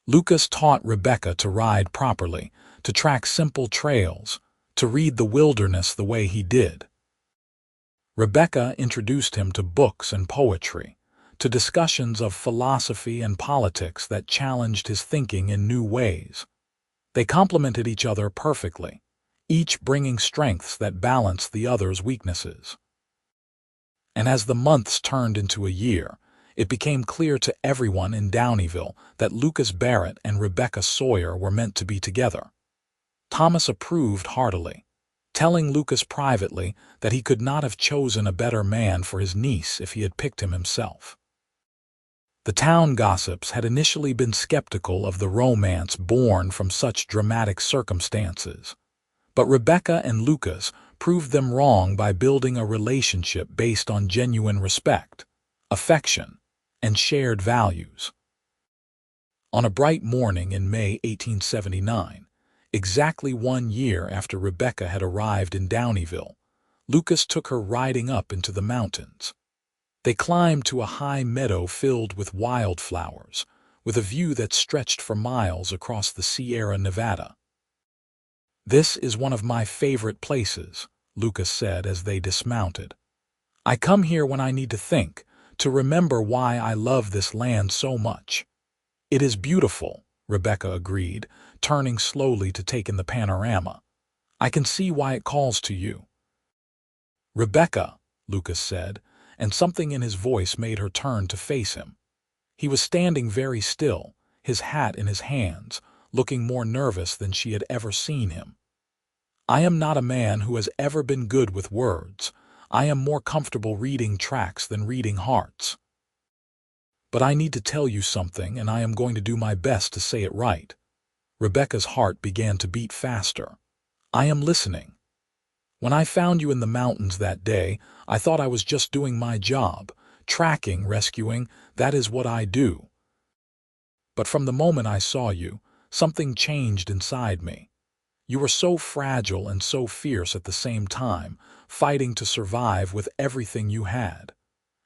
Lucas taught Rebecca to ride properly, to track simple trails, to read the wilderness the way he did. Rebecca introduced him to books and poetry, to discussions of philosophy and politics that challenged his thinking in new ways. They complemented each other perfectly, each bringing strengths that balanced the other's weaknesses. And as the months turned into a year, it became clear to everyone in Downeyville that Lucas Barrett and Rebecca Sawyer were meant to be together. Thomas approved heartily, telling Lucas privately that he could not have chosen a better man for his niece if he had picked him himself. The town gossips had initially been skeptical of the romance born from such dramatic circumstances, but Rebecca and Lucas proved them wrong by building a relationship based on genuine respect, affection, and shared values. On a bright morning in May 1879, exactly 1 year after Rebecca had arrived in Downieville, Lucas took her riding up into the mountains. They climbed to a high meadow filled with wildflowers, with a view that stretched for miles across the Sierra Nevada. "This is one of my favorite places," Lucas said as they dismounted. "I come here when I need to think, to remember why I love this land so much." "It is beautiful," Rebecca agreed, turning slowly to take in the panorama. "I can see why it calls to you." "Rebecca," Lucas said, and something in his voice made her turn to face him. He was standing very still, his hat in his hands, looking more nervous than she had ever seen him. "I am not a man who has ever been good with words. I am more comfortable reading tracks than reading hearts. But I need to tell you something, and I am going to do my best to say it right." Rebecca's heart began to beat faster. "I am listening. When I found you in the mountains that day, I thought I was just doing my job. Tracking, rescuing, that is what I do. But from the moment I saw you, something changed inside me. You were so fragile and so fierce at the same time, fighting to survive with everything you had.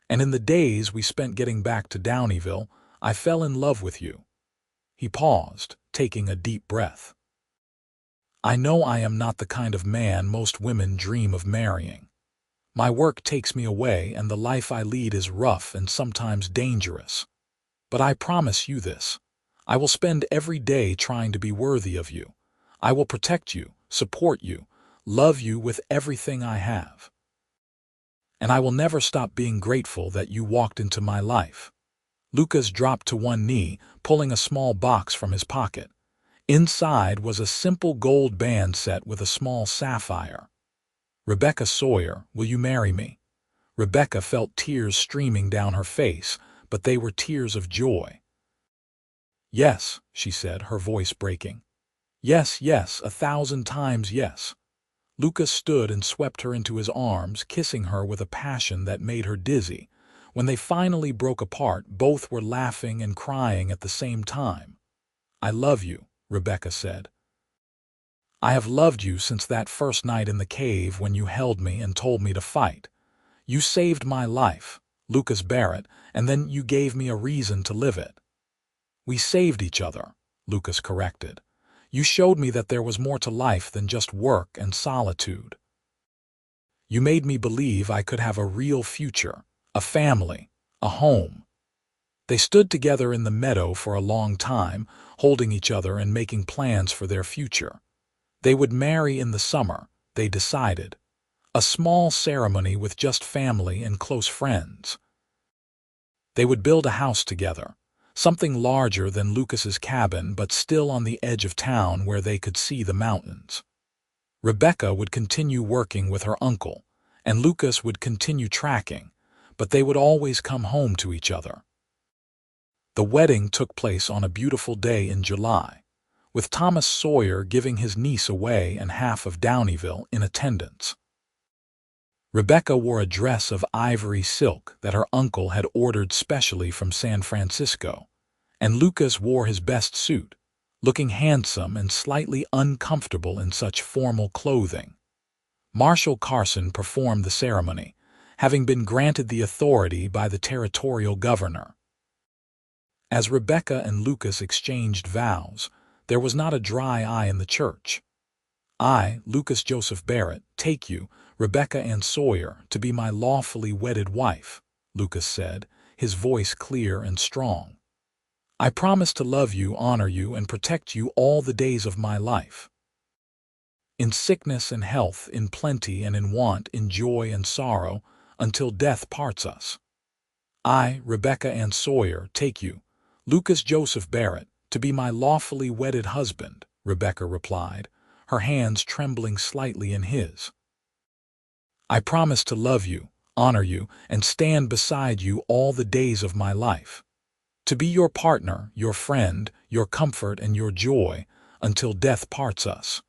And in the days we spent getting back to Downieville, I fell in love with you." He paused, taking a deep breath. "I know I am not the kind of man most women dream of marrying. My work takes me away, and the life I lead is rough and sometimes dangerous. But I promise you this. I will spend every day trying to be worthy of you. I will protect you, support you, love you with everything I have. And I will never stop being grateful that you walked into my life." Lucas dropped to one knee, pulling a small box from his pocket. Inside was a simple gold band set with a small sapphire. "Rebecca Sawyer, will you marry me?" Rebecca felt tears streaming down her face, but they were tears of joy. "Yes," she said, her voice breaking. "Yes, yes, 1,000 times yes." Lucas stood and swept her into his arms, kissing her with a passion that made her dizzy. When they finally broke apart, both were laughing and crying at the same time. "I love you," Rebecca said. "I have loved you since that first night in the cave when you held me and told me to fight. You saved my life, Lucas Barrett, and then you gave me a reason to live it." "We saved each other," Lucas corrected. "You showed me that there was more to life than just work and solitude. You made me believe I could have a real future, a family, a home." They stood together in the meadow for a long time, holding each other and making plans for their future. They would marry in the summer, they decided. A small ceremony with just family and close friends. They would build a house together, something larger than Lucas's cabin but still on the edge of town where they could see the mountains. Rebecca would continue working with her uncle, and Lucas would continue tracking, but they would always come home to each other. The wedding took place on a beautiful day in July, with Thomas Sawyer giving his niece away and half of Downieville in attendance. Rebecca wore a dress of ivory silk that her uncle had ordered specially from San Francisco, and Lucas wore his best suit, looking handsome and slightly uncomfortable in such formal clothing. Marshal Carson performed the ceremony, having been granted the authority by the territorial governor. As Rebecca and Lucas exchanged vows, there was not a dry eye in the church. "I, Lucas Joseph Barrett, take you, Rebecca Ann Sawyer, to be my lawfully wedded wife," Lucas said, his voice clear and strong. "I promise to love you, honor you, and protect you all the days of my life. In sickness and health, in plenty and in want, in joy and sorrow, until death parts us. I, Rebecca Ann Sawyer, take you, Lucas Joseph Barrett, to be my lawfully wedded husband," Rebecca replied, her hands trembling slightly in his. "I promise to love you, honor you, and stand beside you all the days of my life. To be your partner, your friend, your comfort, and your joy, until death parts us."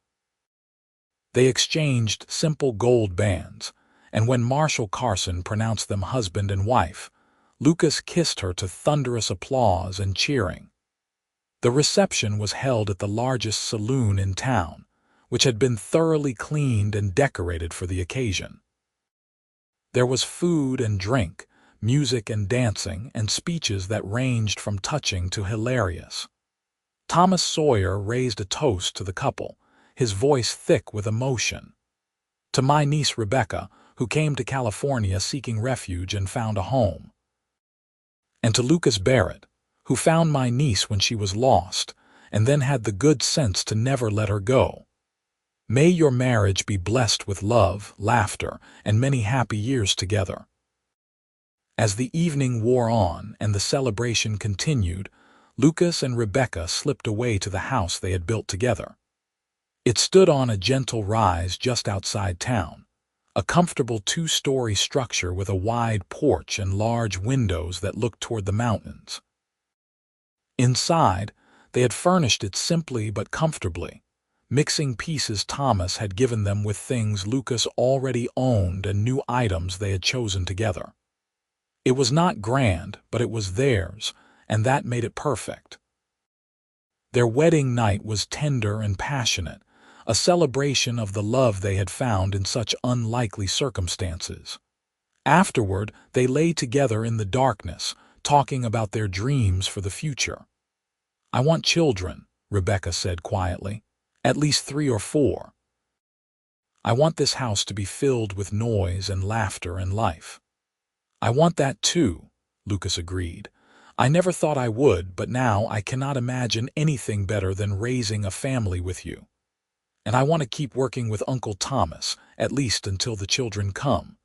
They exchanged simple gold bands, and when Marshal Carson pronounced them husband and wife, Lucas kissed her to thunderous applause and cheering. The reception was held at the largest saloon in town, which had been thoroughly cleaned and decorated for the occasion. There was food and drink, music and dancing, and speeches that ranged from touching to hilarious. Thomas Sawyer raised a toast to the couple, his voice thick with emotion. To my niece Rebecca, who came to California seeking refuge and found a home. And to Lucas Barrett, who found my niece when she was lost, and then had the good sense to never let her go. May your marriage be blessed with love, laughter, and many happy years together. As the evening wore on and the celebration continued, Lucas and Rebecca slipped away to the house they had built together. It stood on a gentle rise just outside town, a comfortable two-story structure with a wide porch and large windows that looked toward the mountains. Inside, they had furnished it simply but comfortably, mixing pieces Thomas had given them with things Lucas already owned and new items they had chosen together. It was not grand, but it was theirs, and that made it perfect. Their wedding night was tender and passionate, a celebration of the love they had found in such unlikely circumstances. Afterward, they lay together in the darkness, talking about their dreams for the future. "I want children," Rebecca said quietly, "at least 3 or 4. I want this house to be filled with noise and laughter and life." "I want that too," Lucas agreed. "I never thought I would, but now I cannot imagine anything better than raising a family with you. And I want to keep working with Uncle Thomas, at least until the children come.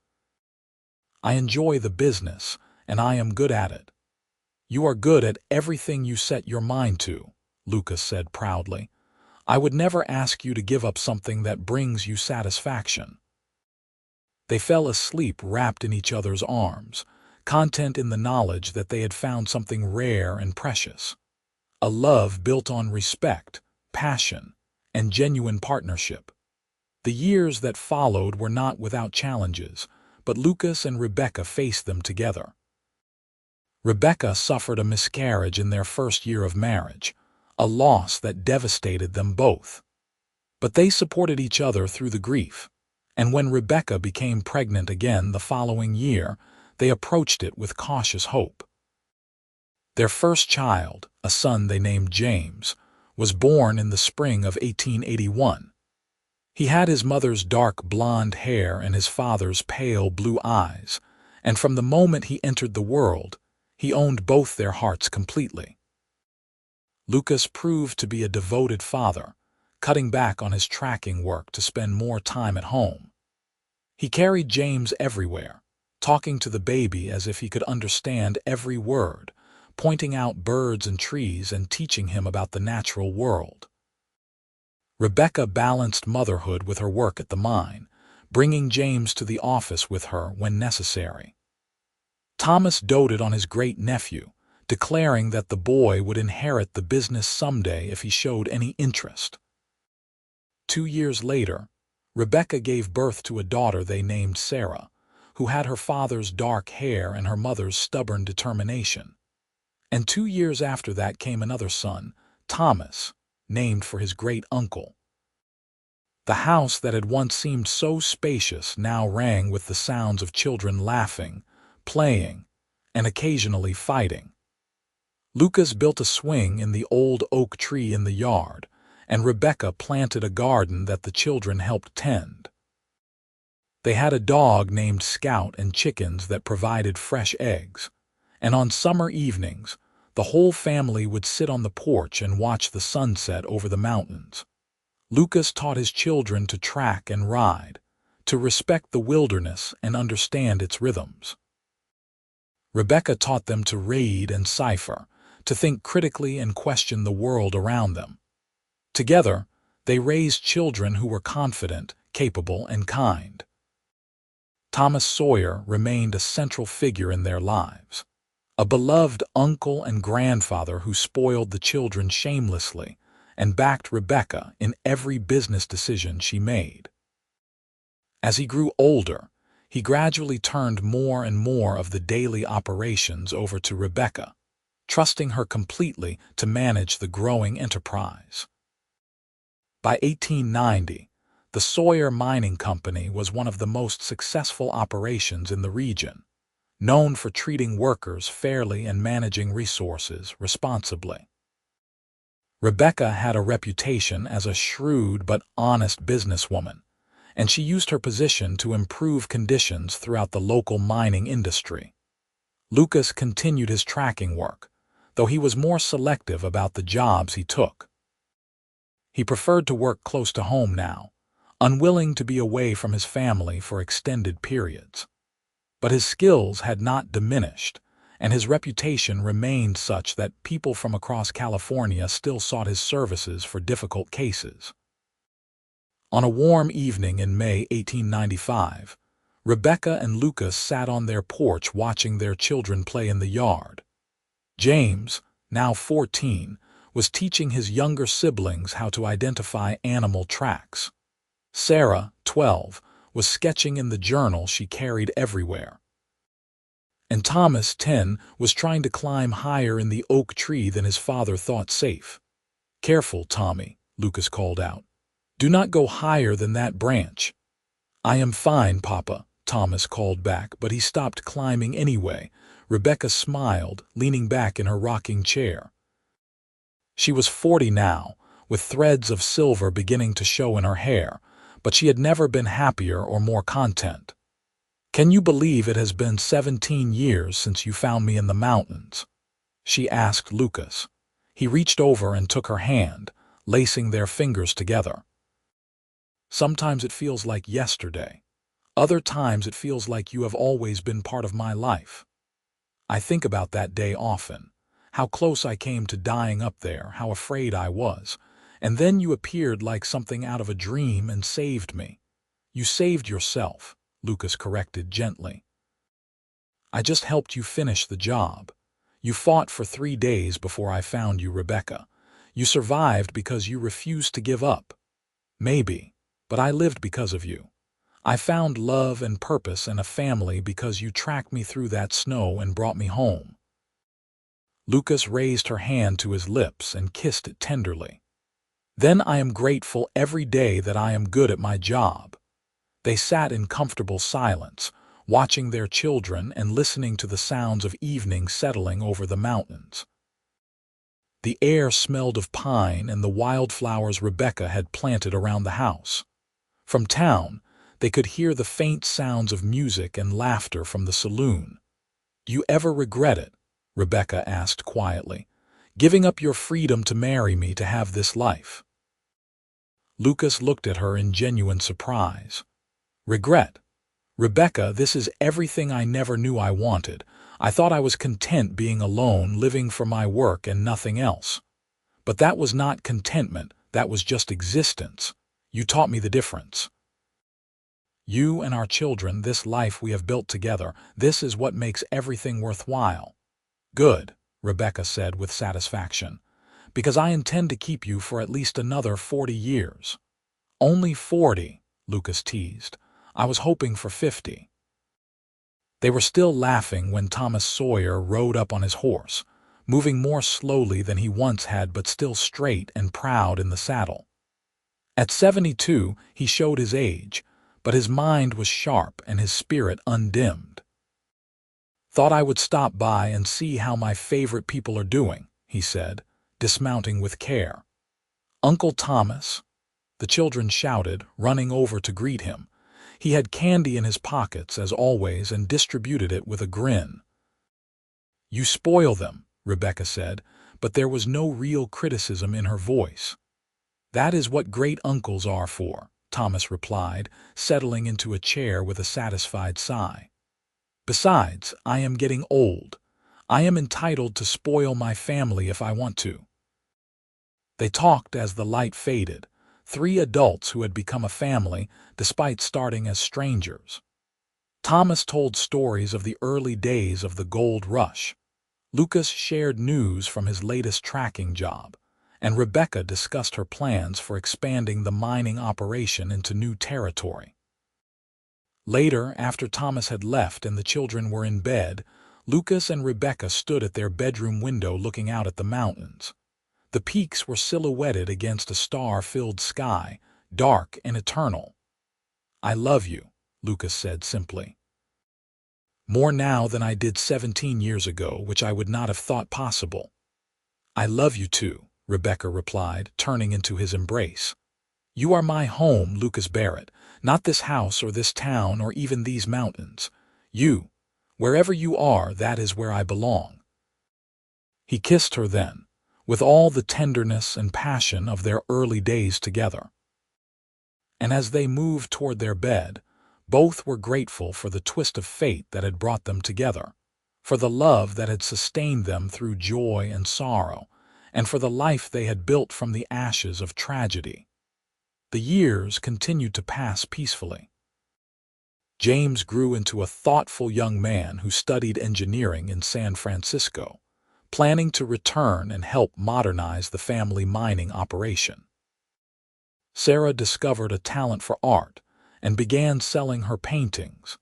I enjoy the business, and I am good at it." "You are good at everything you set your mind to," Lucas said proudly. "I would never ask you to give up something that brings you satisfaction." They fell asleep wrapped in each other's arms, content in the knowledge that they had found something rare and precious. A love built on respect, passion, and genuine partnership. The years that followed were not without challenges, but Lucas and Rebecca faced them together. Rebecca suffered a miscarriage in their first year of marriage, a loss that devastated them both. But they supported each other through the grief, and when Rebecca became pregnant again the following year, they approached it with cautious hope. Their first child, a son they named James, was born in the spring of 1881. He had his mother's dark blonde hair and his father's pale blue eyes, and from the moment he entered the world, he owned both their hearts completely. Lucas proved to be a devoted father, cutting back on his tracking work to spend more time at home. He carried James everywhere, talking to the baby as if he could understand every word, pointing out birds and trees and teaching him about the natural world. Rebecca balanced motherhood with her work at the mine, bringing James to the office with her when necessary. Thomas doted on his great-nephew, declaring that the boy would inherit the business someday if he showed any interest. 2 years later, Rebecca gave birth to a daughter they named Sarah, who had her father's dark hair and her mother's stubborn determination. And 2 years after that came another son, Thomas, named for his great-uncle. The house that had once seemed so spacious now rang with the sounds of children laughing, playing, and occasionally fighting. Lucas built a swing in the old oak tree in the yard, and Rebecca planted a garden that the children helped tend. They had a dog named Scout and chickens that provided fresh eggs, and on summer evenings, the whole family would sit on the porch and watch the sunset over the mountains. Lucas taught his children to track and ride, to respect the wilderness and understand its rhythms. Rebecca taught them to read and cipher, to think critically and question the world around them. Together, they raised children who were confident, capable, and kind. Thomas Sawyer remained a central figure in their lives, a beloved uncle and grandfather who spoiled the children shamelessly and backed Rebecca in every business decision she made. As he grew older, he gradually turned more and more of the daily operations over to Rebecca, trusting her completely to manage the growing enterprise. By 1890, the Sawyer Mining Company was one of the most successful operations in the region, known for treating workers fairly and managing resources responsibly. Rebecca had a reputation as a shrewd but honest businesswoman, and she used her position to improve conditions throughout the local mining industry. Lucas continued his tracking work, though he was more selective about the jobs he took. He preferred to work close to home now, unwilling to be away from his family for extended periods. But his skills had not diminished, and his reputation remained such that people from across California still sought his services for difficult cases. On a warm evening in May 1895, Rebecca and Lucas sat on their porch watching their children play in the yard. James, now 14, was teaching his younger siblings how to identify animal tracks. Sarah, 12, was sketching in the journal she carried everywhere. And Thomas, 10, was trying to climb higher in the oak tree than his father thought safe. "Careful, Tommy," Lucas called out. "Do not go higher than that branch." "I am fine, Papa," Thomas called back, but he stopped climbing anyway. Rebecca smiled, leaning back in her rocking chair. She was 40 now, with threads of silver beginning to show in her hair, but she had never been happier or more content. "Can you believe it has been 17 years since you found me in the mountains?" she asked Lucas. He reached over and took her hand, lacing their fingers together. "Sometimes it feels like yesterday. Other times it feels like you have always been part of my life. I think about that day often, how close I came to dying up there, how afraid I was, and then you appeared like something out of a dream and saved me." "You saved yourself," Lucas corrected gently. "I just helped you finish the job. You fought for 3 days before I found you, Rebecca. You survived because you refused to give up. Maybe, but I lived because of you. I found love and purpose and a family because you tracked me through that snow and brought me home." Lucas raised her hand to his lips and kissed it tenderly. "Then I am grateful every day that I am good at my job." They sat in comfortable silence, watching their children and listening to the sounds of evening settling over the mountains. The air smelled of pine and the wildflowers Rebecca had planted around the house. From town, they could hear the faint sounds of music and laughter from the saloon. "Do you ever regret it?" Rebecca asked quietly. "Giving up your freedom to marry me to have this life?" Lucas looked at her in genuine surprise. "Regret? Rebecca, this is everything I never knew I wanted. I thought I was content being alone, living for my work and nothing else. But that was not contentment, that was just existence. You taught me the difference. You and our children, this life we have built together, this is what makes everything worthwhile." "Good," Rebecca said with satisfaction, "because I intend to keep you for at least another 40 years. "Only 40, Lucas teased. "I was hoping for 50. They were still laughing when Thomas Sawyer rode up on his horse, moving more slowly than he once had but still straight and proud in the saddle. At 72, he showed his age, but his mind was sharp and his spirit undimmed. "Thought I would stop by and see how my favorite people are doing," he said, dismounting with care. "Uncle Thomas?" The children shouted, running over to greet him. He had candy in his pockets, as always, and distributed it with a grin. "You spoil them," Rebecca said, but there was no real criticism in her voice. "That is what great uncles are for," Thomas replied, settling into a chair with a satisfied sigh. "Besides, I am getting old. I am entitled to spoil my family if I want to." They talked as the light faded, 3 adults who had become a family despite starting as strangers. Thomas told stories of the early days of the gold rush. Lucas shared news from his latest tracking job, and Rebecca discussed her plans for expanding the mining operation into new territory. Later, after Thomas had left and the children were in bed, Lucas and Rebecca stood at their bedroom window looking out at the mountains. The peaks were silhouetted against a star-filled sky, dark and eternal. "I love you," Lucas said simply. "More now than I did 17 years ago, which I would not have thought possible." "I love you too," Rebecca replied, turning into his embrace. "You are my home, Lucas Barrett, not this house or this town or even these mountains. You, wherever you are, that is where I belong." He kissed her then, with all the tenderness and passion of their early days together. And as they moved toward their bed, both were grateful for the twist of fate that had brought them together, for the love that had sustained them through joy and sorrow, and for the life they had built from the ashes of tragedy. The years continued to pass peacefully. James grew into a thoughtful young man who studied engineering in San Francisco, planning to return and help modernize the family mining operation. Sarah discovered a talent for art and began selling her paintings,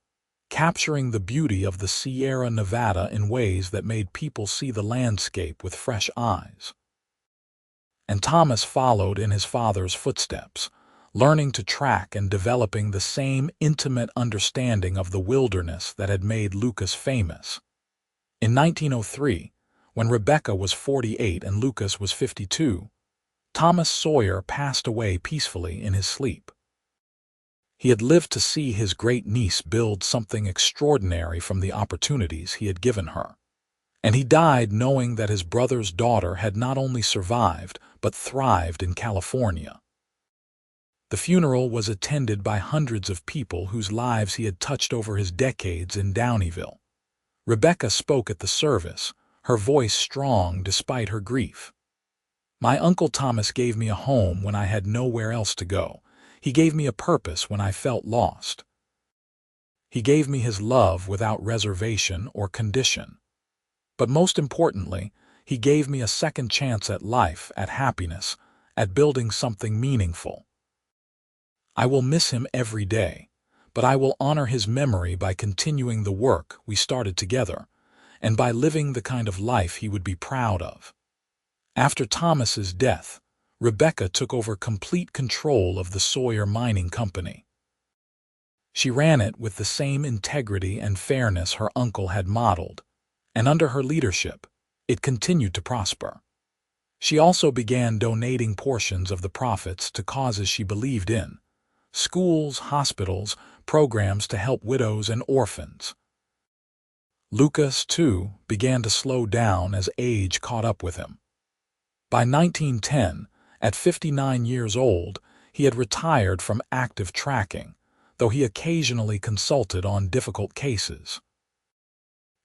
capturing the beauty of the Sierra Nevada in ways that made people see the landscape with fresh eyes. And Thomas followed in his father's footsteps, learning to track and developing the same intimate understanding of the wilderness that had made Lucas famous. In 1903, when Rebecca was 48 and Lucas was 52, Thomas Sawyer passed away peacefully in his sleep. He had lived to see his great-niece build something extraordinary from the opportunities he had given her. And he died knowing that his brother's daughter had not only survived, but thrived in California. The funeral was attended by hundreds of people whose lives he had touched over his decades in Downeyville. Rebecca spoke at the service, her voice strong despite her grief. "My Uncle Thomas gave me a home when I had nowhere else to go. He gave me a purpose when I felt lost. He gave me his love without reservation or condition. But most importantly, he gave me a second chance at life, at happiness, at building something meaningful. I will miss him every day, but I will honor his memory by continuing the work we started together, and by living the kind of life he would be proud of." After Thomas's death, Rebecca took over complete control of the Sawyer Mining Company. She ran it with the same integrity and fairness her uncle had modeled, and under her leadership, it continued to prosper. She also began donating portions of the profits to causes she believed in: schools, hospitals, programs to help widows and orphans. Lucas, too, began to slow down as age caught up with him. By 1910, at 59 years old, he had retired from active tracking, though he occasionally consulted on difficult cases.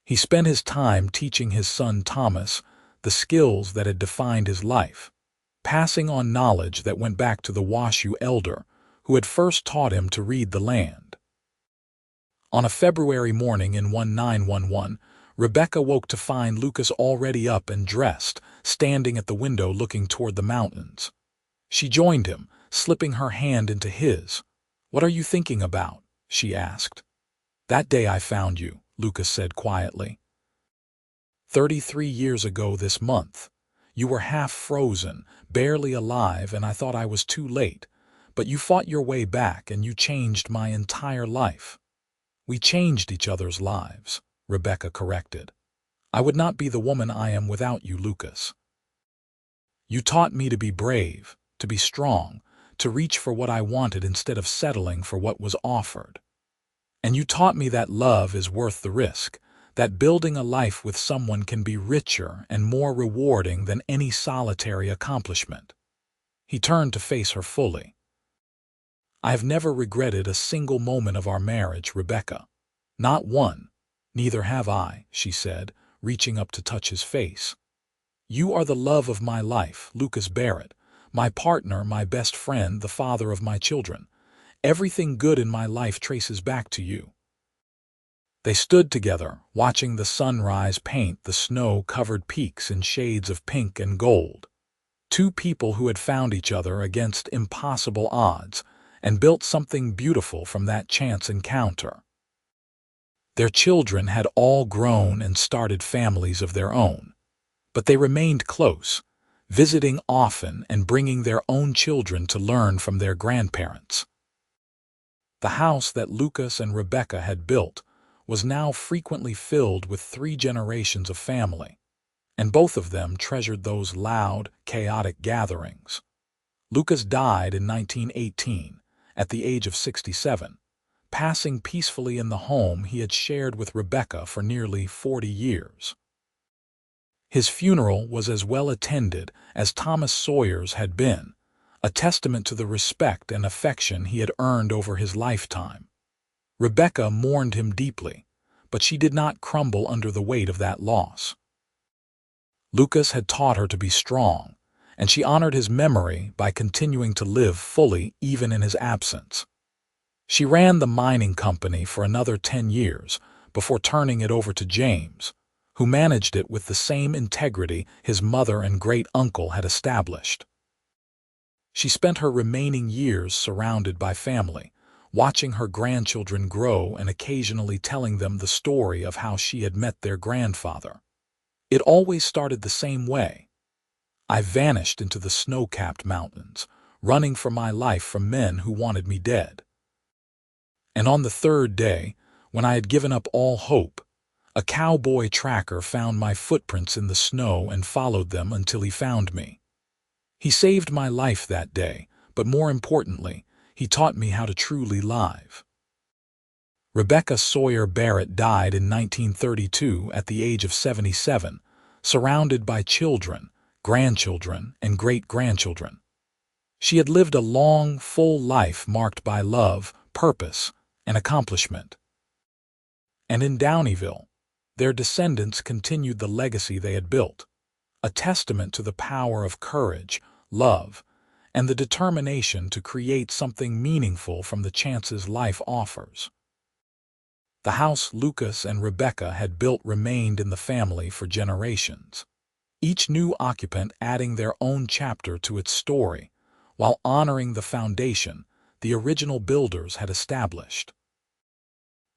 He spent his time teaching his son Thomas the skills that had defined his life, passing on knowledge that went back to the Washoe elder who had first taught him to read the land. On a February morning in 1911, Rebecca woke to find Lucas already up and dressed, standing at the window looking toward the mountains. She joined him, slipping her hand into his. "What are you thinking about?" she asked. "That day I found you," Lucas said quietly. 33 years ago this month. You were half frozen, barely alive, and I thought I was too late. But you fought your way back and you changed my entire life." "We changed each other's lives," Rebecca corrected. "I would not be the woman I am without you, Lucas. You taught me to be brave, to be strong, to reach for what I wanted instead of settling for what was offered. And you taught me that love is worth the risk, that building a life with someone can be richer and more rewarding than any solitary accomplishment." He turned to face her fully. "I have never regretted a single moment of our marriage, Rebecca. Not one. Neither have I," she said, reaching up to touch his face. "You are the love of my life, Lucas Barrett, my partner, my best friend, the father of my children. Everything good in my life traces back to you." They stood together, watching the sunrise paint the snow-covered peaks in shades of pink and gold. Two people who had found each other against impossible odds, and built something beautiful from that chance encounter. Their children had all grown and started families of their own, but they remained close, visiting often and bringing their own children to learn from their grandparents. The house that Lucas and Rebecca had built was now frequently filled with 3 generations of family, and both of them treasured those loud, chaotic gatherings. Lucas died in 1918, at the age of 67, passing peacefully in the home he had shared with Rebecca for nearly 40 years. His funeral was as well attended as Thomas Sawyer's had been, a testament to the respect and affection he had earned over his lifetime. Rebecca mourned him deeply, but she did not crumble under the weight of that loss. Lucas had taught her to be strong, and she honored his memory by continuing to live fully even in his absence. She ran the mining company for another 10 years before turning it over to James, who managed it with the same integrity his mother and great-uncle had established. She spent her remaining years surrounded by family, watching her grandchildren grow and occasionally telling them the story of how she had met their grandfather. It always started the same way. I vanished into the snow-capped mountains, running for my life from men who wanted me dead. And on the 3rd day, when I had given up all hope, a cowboy tracker found my footprints in the snow and followed them until he found me. He saved my life that day, but more importantly, he taught me how to truly live. Rebecca Sawyer Barrett died in 1932 at the age of 77, surrounded by children, grandchildren, and great-grandchildren. She had lived a long, full life marked by love, purpose, and accomplishment. And in Downeyville, their descendants continued the legacy they had built, a testament to the power of courage, love, and the determination to create something meaningful from the chances life offers. The house Lucas and Rebecca had built remained in the family for generations, each new occupant adding their own chapter to its story, while honoring the foundation the original builders had established.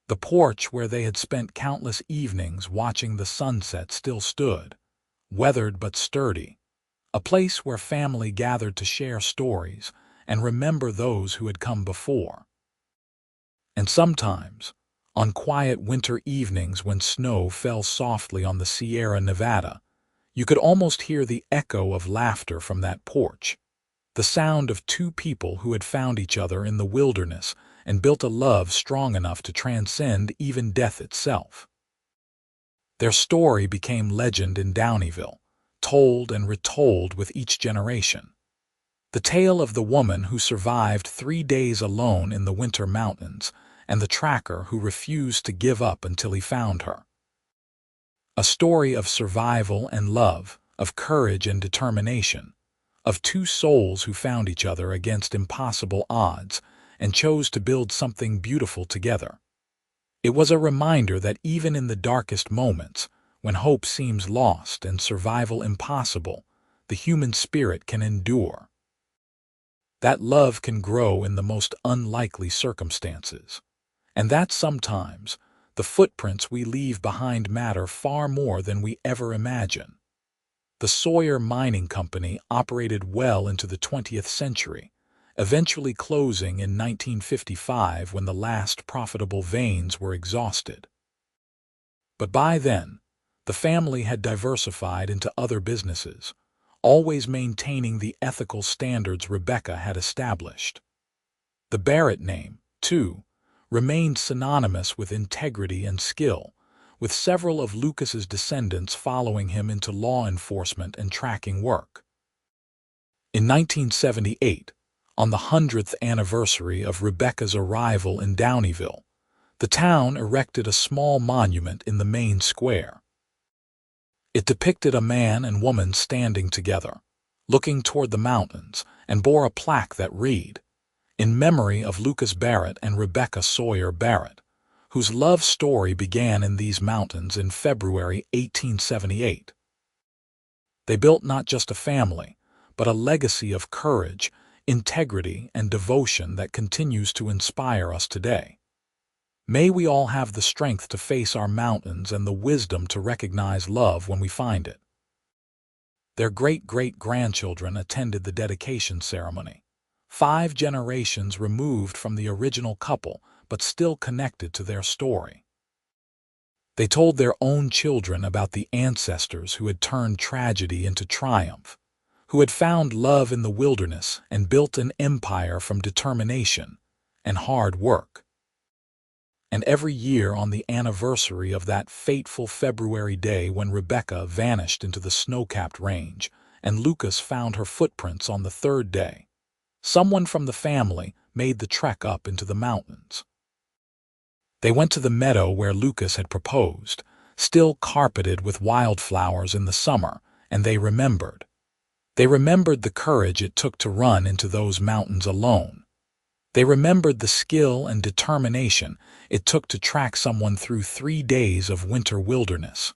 The porch where they had spent countless evenings watching the sunset still stood, weathered but sturdy, a place where family gathered to share stories and remember those who had come before. And sometimes, on quiet winter evenings when snow fell softly on the Sierra Nevada, you could almost hear the echo of laughter from that porch, the sound of 2 people who had found each other in the wilderness and built a love strong enough to transcend even death itself. Their story became legend in Downeyville, told and retold with each generation. The tale of the woman who survived 3 days alone in the winter mountains and the tracker who refused to give up until he found her. A story of survival and love, of courage and determination, of 2 souls who found each other against impossible odds and chose to build something beautiful together. It was a reminder that even in the darkest moments, when hope seems lost and survival impossible, the human spirit can endure. That love can grow in the most unlikely circumstances, and that sometimes the footprints we leave behind matter far more than we ever imagine. The Sawyer Mining Company operated well into the 20th century, eventually closing in 1955 when the last profitable veins were exhausted. But by then, the family had diversified into other businesses, always maintaining the ethical standards Rebecca had established. The Barrett name, too, remained synonymous with integrity and skill, with several of Lucas's descendants following him into law enforcement and tracking work. In 1978, on the 100th anniversary of Rebecca's arrival in Downeyville, the town erected a small monument in the main square. It depicted a man and woman standing together, looking toward the mountains, and bore a plaque that read, "In memory of Lucas Barrett and Rebecca Sawyer Barrett, whose love story began in these mountains in February 1878. They built not just a family, but a legacy of courage, integrity, and devotion that continues to inspire us today. May we all have the strength to face our mountains and the wisdom to recognize love when we find it. Their great-great-grandchildren attended the dedication ceremony. 5 generations removed from the original couple, but still connected to their story. They told their own children about the ancestors who had turned tragedy into triumph, who had found love in the wilderness and built an empire from determination and hard work. And every year on the anniversary of that fateful February day when Rebecca vanished into the Snowcapped range and Lucas found her footprints on the 3rd day, someone from the family made the trek up into the mountains. They went to the meadow where Lucas had proposed, still carpeted with wildflowers in the summer, and they remembered. They remembered the courage it took to run into those mountains alone. They remembered the skill and determination it took to track someone through 3 days of winter wilderness.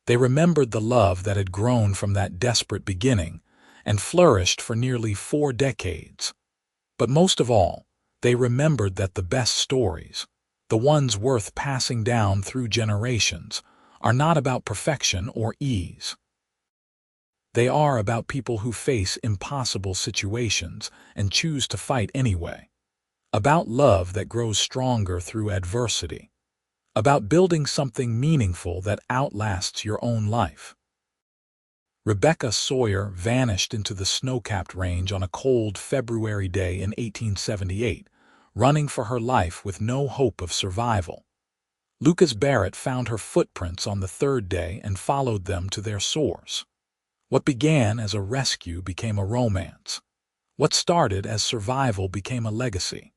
They remembered the love that had grown from that desperate beginning and flourished for nearly 4 decades. But most of all, they remembered that the best stories, the ones worth passing down through generations, are not about perfection or ease. They are about people who face impossible situations and choose to fight anyway. About love that grows stronger through adversity. About building something meaningful that outlasts your own life. Rebecca Sawyer vanished into the Snowcapped range on a cold February day in 1878, running for her life with no hope of survival. Lucas Barrett found her footprints on the 3rd day and followed them to their source. What began as a rescue became a romance. What started as survival became a legacy.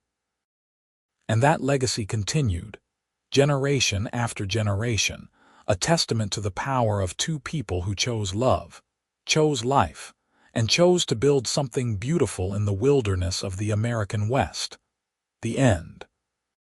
And that legacy continued, generation after generation, a testament to the power of 2 people who chose love, chose life, and chose to build something beautiful in the wilderness of the American West. The end.